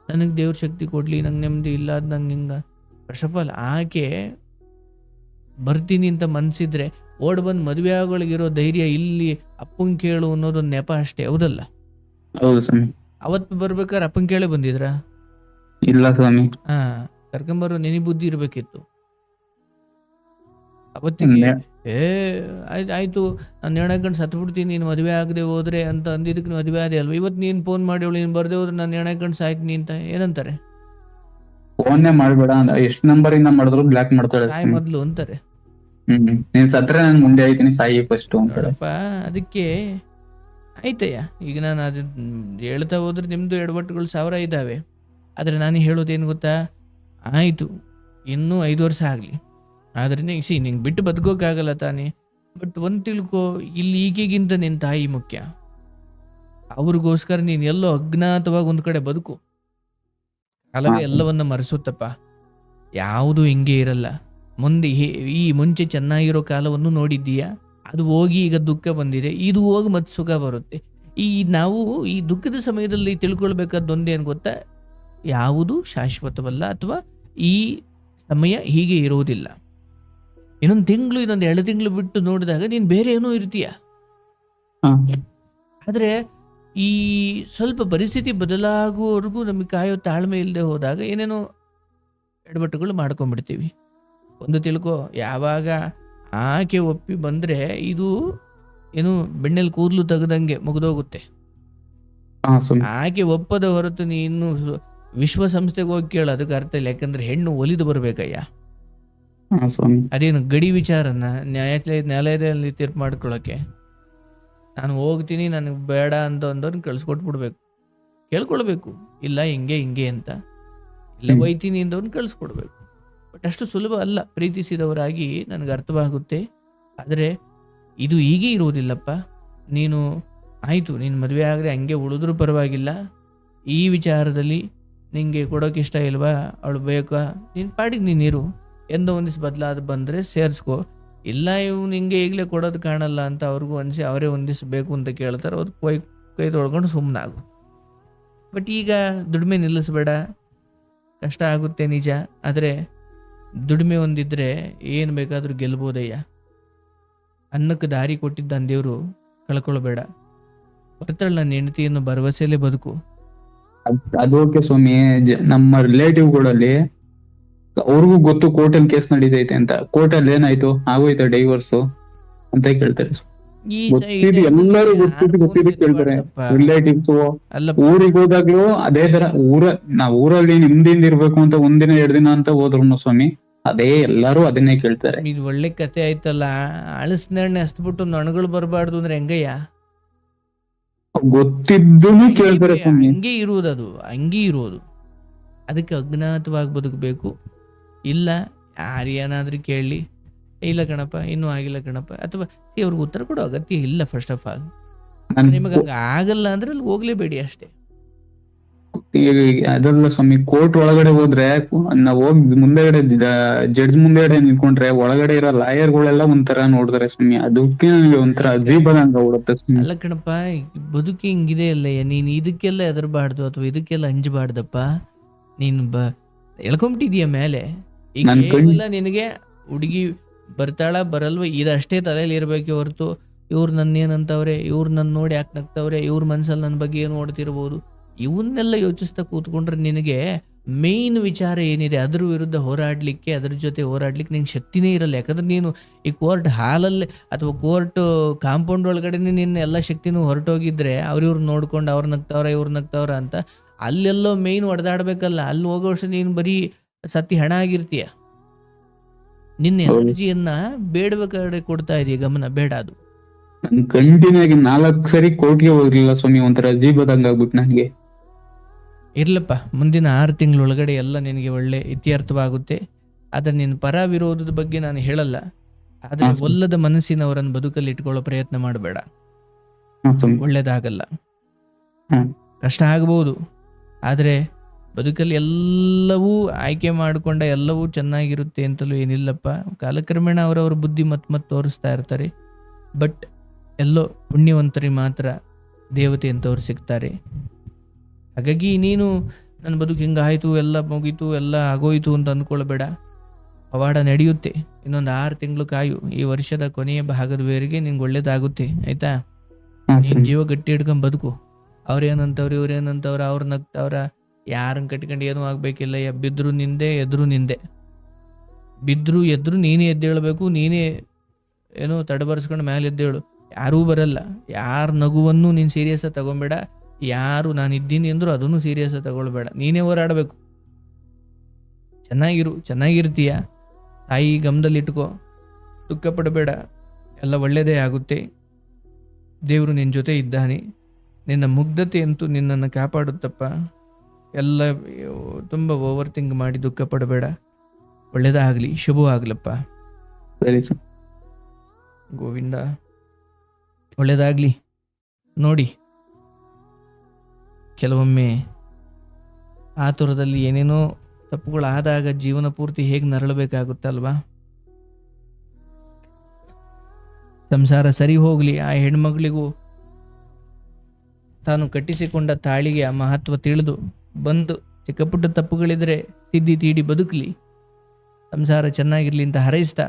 ನನಗೆ ದೇವ್ರ ಶಕ್ತಿ ಕೊಡಲಿ, ನಂಗೆ ನೆಮ್ಮದಿ ಇಲ್ಲ, ಅದು ನಂಗೆ ಹಿಂಗೆ. ಫಸ್ಟ್ ಆಫ್ ಆಲ್ ಆಕೆ ಬರ್ತೀನಿ ಅಂತ ಮನ್ಸಿದ್ರೆ ಓಡ್ ಬಂದು ಮದುವೆ ಆಗೋಳಿಗಿರೋ ಧೈರ್ಯ ಇಲ್ಲಿ ಅಪ್ಪಂಗೆ ಕೇಳು ಅನ್ನೋದೊಂದು ನೆಪ ಅಷ್ಟೇ, ಹೌದಲ್ಲ? ಹೌದು ಸ್ವಾಮಿ. ಅವತ್ತು ಬರ್ಬೇಕಾದ್ರೆ ಅಪ್ಪಂಗೆ ಕೇಳೇ ಬಂದಿದ್ರಾ? ಇಲ್ಲ ಸ್ವಾಮಿ. ಕರ್ಕೊಂಬರೋ ನೆನಿ ಬುದ್ಧಿ ಇರಬೇಕಿತ್ತು ಅವತ್ತಿಗೆ. ಆಯ್ತು ನಾನು ಹೆಣಕೊಂಡು ಸತ್ಬಿಡ್ತೀನಿ, ನೀನು ಮದುವೆ ಆಗದೆ ಹೋದ್ರೆ ಅಂತ ಅಂದಿದ್ದಕ್ಕೆ ನೀವು ಮದುವೆ ಆದೆ ಅಲ್ವಾ? ಇವತ್ತು ನೀನು ಫೋನ್ ಮಾಡಿ ಅವಳು ನೀನು ಬರ್ದೆ ಹೋದ್ರೆ ನಾನು ಹೆಣಕೊಂಡು ಸಾಯ್ತೀನಿ ಅಂತ ಏನಂತಾರೆ? ಫೋನ್ನೇ ಮಾಡ್ಬೇಡ, ಎಷ್ಟು ನಂಬರ್ ಇಂದ ಮಾಡಿದ್ರು ಬ್ಲಾಕ್ ಮಾಡ್ತಾಳೆ ಸಾಯ್ ಮೊದ್ಲು ಅಂತಾರೆ. ನೀನ್ ಸತ್ರೆ ನಾನು ಮುಂದೆ ಆಯ್ತೀನಿ, ಸಾಯಿ ಫಸ್ಟ್ ನೋಡಪ್ಪ. ಅದಕ್ಕೆ ಆಯ್ತಯ್ಯ, ಈಗ ನಾನು ಅದು ಹೇಳ್ತಾ ಹೋದ್ರೆ ನಿಮ್ದು ಎಡವಟ್ಟುಗಳು 1000 ಇದ್ದಾವೆ. ಆದರೆ ನಾನು ಹೇಳೋದೇನು ಗೊತ್ತಾ, ಆಯಿತು ಇನ್ನೂ 5 ವರ್ಷ ಆಗಲಿ, ಆದರೆ ನಿಂಗೆ ಬಿಟ್ಟು ಬದುಕೋಕ್ಕಾಗಲ್ಲ ತಾನೇ. ಬಟ್ ಒಂದು ತಿಳ್ಕೊ, ಇಲ್ಲಿ ಈಗಿಗಿಂತ ನಿನ್ನ ತಾಯಿ ಮುಖ್ಯ. ಅವ್ರಿಗೋಸ್ಕರ ನೀನು ಎಲ್ಲೋ ಅಜ್ಞಾತವಾಗಿ ಒಂದು ಕಡೆ ಬದುಕು. ಕಾಲವೇ ಎಲ್ಲವನ್ನ ಮರೆಸುತ್ತಪ್ಪ, ಯಾವುದು ಹಿಂಗೆ ಇರಲ್ಲ. ಮುಂಚೆ ಚೆನ್ನಾಗಿರೋ ಕಾಲವನ್ನು ನೋಡಿದ್ದೀಯಾ? ಅದು ಹೋಗಿ ಈಗ ದುಃಖ ಬಂದಿದೆ, ಇದು ಹೋಗಿ ಮತ್ತೆ ಸುಖ ಬರುತ್ತೆ. ನಾವು ಈ ದುಃಖದ ಸಮಯದಲ್ಲಿ ತಿಳ್ಕೊಳ್ಬೇಕಾದ್ದೊಂದೇನು ಗೊತ್ತಾ, ಯಾವುದು ಶಾಶ್ವತವಲ್ಲ, ಅಥವಾ ಈ ಸಮಯ ಹೀಗೆ ಇರುವುದಿಲ್ಲ. ಇನ್ನೊಂದು ತಿಂಗಳು, ಇನ್ನೊಂದು 2 ತಿಂಗಳು ಬಿಟ್ಟು ನೋಡಿದಾಗ ನೀನು ಬೇರೆ ಏನೋ ಇರ್ತೀಯ. ಆದರೆ ಈ ಸ್ವಲ್ಪ ಪರಿಸ್ಥಿತಿ ಬದಲಾಗುವವರೆಗೂ ನಮಗೆ ಕಾಯೋ ತಾಳ್ಮೆ ಇಲ್ಲದೆ ಹೋದಾಗ ಏನೇನೋ ಎಡವಟ್ಟುಗಳು ಮಾಡ್ಕೊಂಡ್ಬಿಡ್ತೀವಿ. ಒಂದು ತಿಳ್ಕೊ, ಯಾವಾಗ ಆಕೆ ಒಪ್ಪಿ ಬಂದರೆ ಇದು ಏನು ಬೆಣ್ಣೆಲಿ ಕೂದಲು ತೆಗೆದಂಗೆ ಮುಗಿದೋಗುತ್ತೆ. ಆಕೆ ಒಪ್ಪದ ಹೊರತು ನೀನು ವಿಶ್ವಸಂಸ್ಥೆಗೆ ಹೋಗಿ ಕೇಳು, ಅದಕ್ಕೆ ಅರ್ಥ ಇಲ್ಲ. ಯಾಕಂದ್ರೆ ಹೆಣ್ಣು ಒಲಿದು ಬರ್ಬೇಕಯ್ಯ. ಅದೇನು ಗಡಿ ವಿಚಾರನ ನ್ಯಾಯಾಲಯದಲ್ಲಿ ತೀರ್ಪು ಮಾಡ್ಕೊಳ್ಳೋಕೆ ನಾನು ಹೋಗ್ತೀನಿ, ನನಗೆ ಬೇಡ ಅಂತ ಅಂದವ್ರನ್ನ ಕಳ್ಸಿಕೊಟ್ಬಿಡ್ಬೇಕು, ಕೇಳ್ಕೊಳ್ಬೇಕು. ಇಲ್ಲ ಹಿಂಗೆ ಅಂತ, ಇಲ್ಲ ಒಯ್ತೀನಿ ಅಂದವ್ರನ್ನ ಕಳಿಸ್ಕೊಡ್ಬೇಕು. ಬಟ್ ಅಷ್ಟು ಸುಲಭ ಅಲ್ಲ. ಪ್ರೀತಿಸಿದವರಾಗಿ ನನಗೆ ಅರ್ಥವಾಗುತ್ತೆ. ಆದರೆ ಇದು ಹೀಗೆ ಇರುವುದಿಲ್ಲಪ್ಪ. ನೀನು ಆಯಿತು, ನೀನು ಮದುವೆ ಆದರೆ ಹಂಗೆ ಉಳಿದ್ರೂ ಪರವಾಗಿಲ್ಲ. ಈ ವಿಚಾರದಲ್ಲಿ ನಿಂಗೆ ಕೊಡೋಕೆ ಇಷ್ಟ ಇಲ್ವಾ, ಅವಳು ಬೇಕಾ, ನಿನ್ನ ಪಾಡಿಗೆ ನೀನಿರು. ಎಂದೋ ಒಂದಿವ್ಸ ಬದಲಾದ ಬಂದರೆ ಸೇರಿಸ್ಕೊ. ಇಲ್ಲ ಇವು ನಿಂಗೆ ಈಗಲೇ ಕೊಡೋದು ಕಾಣಲ್ಲ ಅಂತ ಅವ್ರಿಗೂ ಅನಿಸಿ ಅವರೇ ಒಂದಿವ್ಸ ಬೇಕು ಅಂತ ಕೇಳ್ತಾರೆ, ಅದು ಕೈ ತೊಳ್ಕೊಂಡು ಸುಮ್ಮನಾಗು. ಬಟ್ ಈಗ ದುಡಿಮೆ ನಿಲ್ಲಿಸ್ಬೇಡ. ಕಷ್ಟ ಆಗುತ್ತೆ ನಿಜ, ಆದರೆ ದುಡಿಮೆ ಒಂದಿದ್ರೆ ಏನು ಬೇಕಾದರೂ ಗೆಲ್ಬೋದಯ್ಯ. ಅನ್ನಕ್ಕೆ ದಾರಿ ಕೊಟ್ಟಿದ್ದ ದೇವರು ಕಳ್ಕೊಳ್ಬೇಡ. ಬರ್ತಾಳೆ ನನ್ನ ಹೆಂಡತಿಯನ್ನು ಭರವಸೆಯಲ್ಲೇ ಬದುಕು. ಅದು ಓಕೆ ಸ್ವಾಮಿ. ನಮ್ಮ ರಿಲೇಟಿವ್ಗಳಲ್ಲಿ ಅವ್ರಿಗೂ ಗೊತ್ತು ಕೋರ್ಟಲ್ಲಿ ಕೇಸ್ ನಡೀತೈತೆ ಅಂತ. ಕೋರ್ಟಲ್ಲಿ ಏನಾಯ್ತು, ಆಗೋಯ್ತಾ ಡೈವರ್ಸ್ ಅಂತ ಕೇಳ್ತಾರೆ. ಎಲ್ಲರೂ ಗೊತ್ತಿದ್ದು ಕೇಳ್ತಾರೆ ರಿಲೇಟಿವ್ಸ್. ಊರಿಗೆ ಹೋದಾಗ್ಲೂ ಅದೇ ತರ ನಾವ್ ಊರಲ್ಲಿ ನಿಮ್ದಿಂದ ಇರ್ಬೇಕು ಅಂತ 1 ದಿನ 2 ದಿನ ಅಂತ ಹೋದ್ರು ಸ್ವಾಮಿ, ಅದೇ ಎಲ್ಲಾರು ಅದನ್ನೇ ಕೇಳ್ತಾರೆ. ಇದು ಒಳ್ಳೆ ಕತೆ ಆಯ್ತಲ್ಲ. ಅಳಸ್ನೆಣ್ಣೆ ಹಸ್ಬಿಟ್ಟು ನೊಣಗಳು ಬರಬಾರ್ದು ಅಂದ್ರೆ ಹೆಂಗಯ್ಯ? ಗೊತ್ತಿದ್ದು ಕೇಳ್ತಾರೆ. ಹಂಗೆ ಇರುವುದು, ಅದು ಹಂಗೆ ಇರೋದು. ಅದಕ್ಕೆ ಅಜ್ಞಾತವಾಗಿ ಬದುಕಬೇಕು. ಇಲ್ಲ ಯಾರೇನಾದ್ರೂ ಕೇಳಲಿ, ಇಲ್ಲ ಕಣಪ್ಪ ಇನ್ನೂ ಆಗಿಲ್ಲ ಕಣಪ್ಪ, ಅಥವಾ ಅವ್ರಿಗೆ ಉತ್ತರ ಕೊಡೋ ಅಗತ್ಯ ಇಲ್ಲ. ಫಸ್ಟ್ ಆಫ್ ಆಲ್ ನಿಮಗೆ ಹಂಗೆ ಆಗಲ್ಲ ಅಂದ್ರೆ ಅಲ್ಲಿ ಹೋಗ್ಲೇಬೇಡಿ ಅಷ್ಟೇ. ಅದೆಲ್ಲ ಸ್ವಾಮಿ ಕೋರ್ಟ್ ಒಳಗಡೆ ಹೋದ್ರೆ ನಾವ್ ಹೋಗಿ ಮುಂದೆಗಡೆ ಜಡ್ಜ್ ಮುಂದೆಗಡೆ ನಿಂತ್ಕೊಂಡ್ರೆ ಒಳಗಡೆ ಇರೋ ಲಾಯರ್ಗಳೆಲ್ಲ ಒಂಥರ ನೋಡ್ತಾರೆ ಸ್ವಾಮಿ. ಅದಕ್ಕೆ ನನಗೆ ಒಂಥರ ಅಜೀಬದಂಗ ಬಿಡುತ್ತೆ ಸ್ವಾಮಿ. ಅಲ್ಲ ಕಣಪ್ಪ, ಬದುಕಿ ಹಿಂಗಿದೆ ಅಲ್ಲಯ್ಯ. ನೀನು ಇದಕ್ಕೆಲ್ಲ ಹೆದರ್ಬಾರ್ದು ಅಥವಾ ಇದಕ್ಕೆಲ್ಲ ಅಂಜಬಾರ್ದಪ್ಪ. ನೀನು ಎಳ್ಕೊಂಬಿಟ್ಟಿದೀಯ ಮೇಲೆ. ಈಗ ಕೇವಲ ನಿನಗೆ ಹುಡುಗಿ ಬರ್ತಾಳ ಬರಲ್ವ ಇದಷ್ಟೇ ತಲೆಯಲ್ಲಿ ಇರ್ಬೇಕೆ ಹೊರತು ಇವ್ರು ನನ್ನೇನಂತವ್ರೆ, ಇವ್ರು ನನ್ನ ನೋಡಿ ಯಾಕೆ ನಗ್ತವ್ರೆ, ಇವ್ರ ಮನ್ಸಲ್ಲಿ ನನ್ನ ಬಗ್ಗೆ ಏನು ನೋಡ್ತಿರ್ಬೋದು, ಇವನ್ನೆಲ್ಲ ಯೋಚಿಸ್ತಾ ಕೂತ್ಕೊಂಡ್ರೆ ನಿನಗೆ ಮೇಯ್ನ್ ವಿಚಾರ ಏನಿದೆ ಅದ್ರ ವಿರುದ್ಧ ಹೋರಾಡಲಿಕ್ಕೆ, ಅದ್ರ ಜೊತೆ ಹೋರಾಡ್ಲಿಕ್ಕೆ ನಿಂಗೆ ಶಕ್ತಿನೇ ಇರಲ್ಲ. ಯಾಕಂದ್ರೆ ನೀನು ಈ ಕೋರ್ಟ್ ಹಾಲಲ್ಲಿ ಅಥವಾ ಕೋರ್ಟ್ ಕಾಂಪೌಂಡ್ ಒಳಗಡೆ ನಿನ್ನ ಎಲ್ಲ ಶಕ್ತಿನೂ ಹೊರಟೋಗಿದ್ರೆ ಅವ್ರಿವ್ರು ನೋಡ್ಕೊಂಡು ಅವ್ರು ನಗ್ತವ್ರ ಇವ್ರು ನಗ್ತವ್ರ ಅಂತ ಅಲ್ಲೆಲ್ಲೋ ಮೇಯ್ನ್ ಹೊಡೆದಾಡ್ಬೇಕಲ್ಲ. ಅಲ್ಲಿ ಹೋಗೋ ವರ್ಷ ನೀನು ಬರೀ ಸತ್ತಿ ಹಣ ಆಗಿರ್ತೀಯ. ನಿನ್ನ ಎನರ್ಜಿಯನ್ನ ಬೇಡವ ಕಡೆ ಕೊಡ್ತಾ ಇದೀಯ, ಗಮನ ಬೇಡ ಅದು. ಕಂಟಿನ್ಯೂ ಆಗಿ 4 ಸರಿ ಕೋರ್ಟ್ಗೆ ಹೋಗಿರ್ಲಿಲ್ಲ ಸ್ವಾಮಿ, ಒಂಥರ ಅಜೀಬದಂಗ ಆಗ್ಬಿಟ್ಟು ನನಗೆ. ಇರ್ಲಪ್ಪ, ಮುಂದಿನ 6 ತಿಂಗಳೊಳಗಡೆ ಎಲ್ಲ ನಿನಗೆ ಒಳ್ಳೆ ಇತ್ಯರ್ಥವಾಗುತ್ತೆ. ಆದರೆ ನಿನ್ನ ಪರ ವಿರೋಧದ ಬಗ್ಗೆ ನಾನು ಹೇಳಲ್ಲ. ಆದರೆ ಒಲ್ಲದ ಮನಸ್ಸಿನವರನ್ನು ಬದುಕಲ್ಲಿ ಇಟ್ಕೊಳ್ಳೋ ಪ್ರಯತ್ನ ಮಾಡಬೇಡ, ಒಳ್ಳೇದಾಗಲ್ಲ. ಕಷ್ಟ ಆಗ್ಬೋದು, ಆದರೆ ಬದುಕಲ್ಲಿ ಎಲ್ಲವೂ ಆಯ್ಕೆ ಮಾಡಿಕೊಂಡ ಎಲ್ಲವೂ ಚೆನ್ನಾಗಿರುತ್ತೆ ಅಂತಲೂ ಏನಿಲ್ಲಪ್ಪ. ಕಾಲಕ್ರಮೇಣ ಅವರವ್ರ ಬುದ್ಧಿ ಮತ್ತೆ ತೋರಿಸ್ತಾ ಇರ್ತಾರೆ. ಬಟ್ ಎಲ್ಲೋ ಪುಣ್ಯವಂತರಿಗೆ ಮಾತ್ರ ದೇವತೆ ಅಂತವ್ರು ಸಿಗ್ತಾರೆ. ಹಾಗಾಗಿ ನೀನು ನನ್ನ ಬದುಕು ಹಿಂಗಾಯಿತು, ಎಲ್ಲ ಮುಗೀತು, ಎಲ್ಲ ಆಗೋಯ್ತು ಅಂತ ಅಂದ್ಕೊಳ್ಬೇಡ. ಪವಾಡ ನಡೆಯುತ್ತೆ. ಇನ್ನೊಂದು 6 ತಿಂಗಳು ಕಾಯು. ಈ ವರ್ಷದ ಕೊನೆಯ ಭಾಗದವರೆಗೆ ನಿಂಗೆ ಒಳ್ಳೇದಾಗುತ್ತೆ, ಆಯ್ತಾ? ನೀನು ಜೀವ ಗಟ್ಟಿ ಹಿಡ್ಕೊಂಡು ಬದುಕು. ಅವ್ರೇನಂತವ್ರು ಇವ್ರೇನಂತವ್ರ, ಅವ್ರು ನಗ್ತವ್ರ, ಯಾರನ್ನ ಕಟ್ಕೊಂಡು ಏನೂ ಆಗಬೇಕಿಲ್ಲ. ಬಿದ್ದರೂ ನಿಂದೆ, ಎದ್ರು ನಿಂದೆ. ಬಿದ್ದರೂ ಎದ್ರು ನೀನೇ ಎದ್ದೇಳಬೇಕು. ನೀನೇ ಏನೋ ತಡಬರ್ಸ್ಕೊಂಡು ಮೇಲೆ ಎದ್ದೇಳು. ಯಾರೂ ಬರಲ್ಲ. ಯಾರ ನಗುವನ್ನು ನೀನು ಸೀರಿಯಸ್ಸಾಗಿ ತಗೊಬೇಡ. ಯಾರು ನಾನು ಇದ್ದೀನಿ ಅಂದರೂ ಅದನ್ನು ಸೀರಿಯಸ್ಸಾಗಿ ತಗೊಳ್ಬೇಡ. ನೀನೇ ಹೋರಾಡಬೇಕು. ಚೆನ್ನಾಗಿರ್ತೀಯ. ತಾಯಿ ಗಮನದಲ್ಲಿಟ್ಕೋ, ದುಃಖ ಪಡಬೇಡ. ಎಲ್ಲ ಒಳ್ಳೆಯದೇ ಆಗುತ್ತೆ. ದೇವರು ನಿನ್ನ ಜೊತೆ ಇದ್ದಾನೆ. ನಿನ್ನ ಮುಗ್ಧತೆ ಅಂತೂ ನಿನ್ನನ್ನು ಕಾಪಾಡುತ್ತಪ್ಪ. ಎಲ್ಲ ತುಂಬ ಓವರ್ ಥಿಂಕ್ ಮಾಡಿ ದುಃಖ ಪಡಬೇಡ. ಒಳ್ಳೆಯದಾಗಲಿ, ಶುಭವಾಗಲಪ್ಪ. ಸರಿ ಸರ್. ಗೋವಿಂದ ಒಳ್ಳೆಯದಾಗಲಿ. ನೋಡಿ, ಕೆಲವೊಮ್ಮೆ ಆತುರದಲ್ಲಿ ಏನೇನೋ ತಪ್ಪುಗಳಾದಾಗ ಜೀವನ ಪೂರ್ತಿ ಹೇಗೆ ನರಳಬೇಕಾಗುತ್ತಲ್ವಾ? ಸಂಸಾರ ಸರಿ ಹೋಗಲಿ. ಆ ಹೆಣ್ಮಗಳಿಗೂ ತಾನು ಕಟ್ಟಿಸಿಕೊಂಡ ತಾಳಿಗೆ ಆ ಮಹತ್ವ ತಿಳಿದು ಬಂದು ಚಿಕ್ಕ ಪುಟ್ಟ ತಪ್ಪುಗಳಿದ್ರೆ ತಿದ್ದಿ ತೀಡಿ ಬದುಕಲಿ. ಸಂಸಾರ ಚೆನ್ನಾಗಿರಲಿ ಅಂತ ಹಾರೈಸ್ತಾ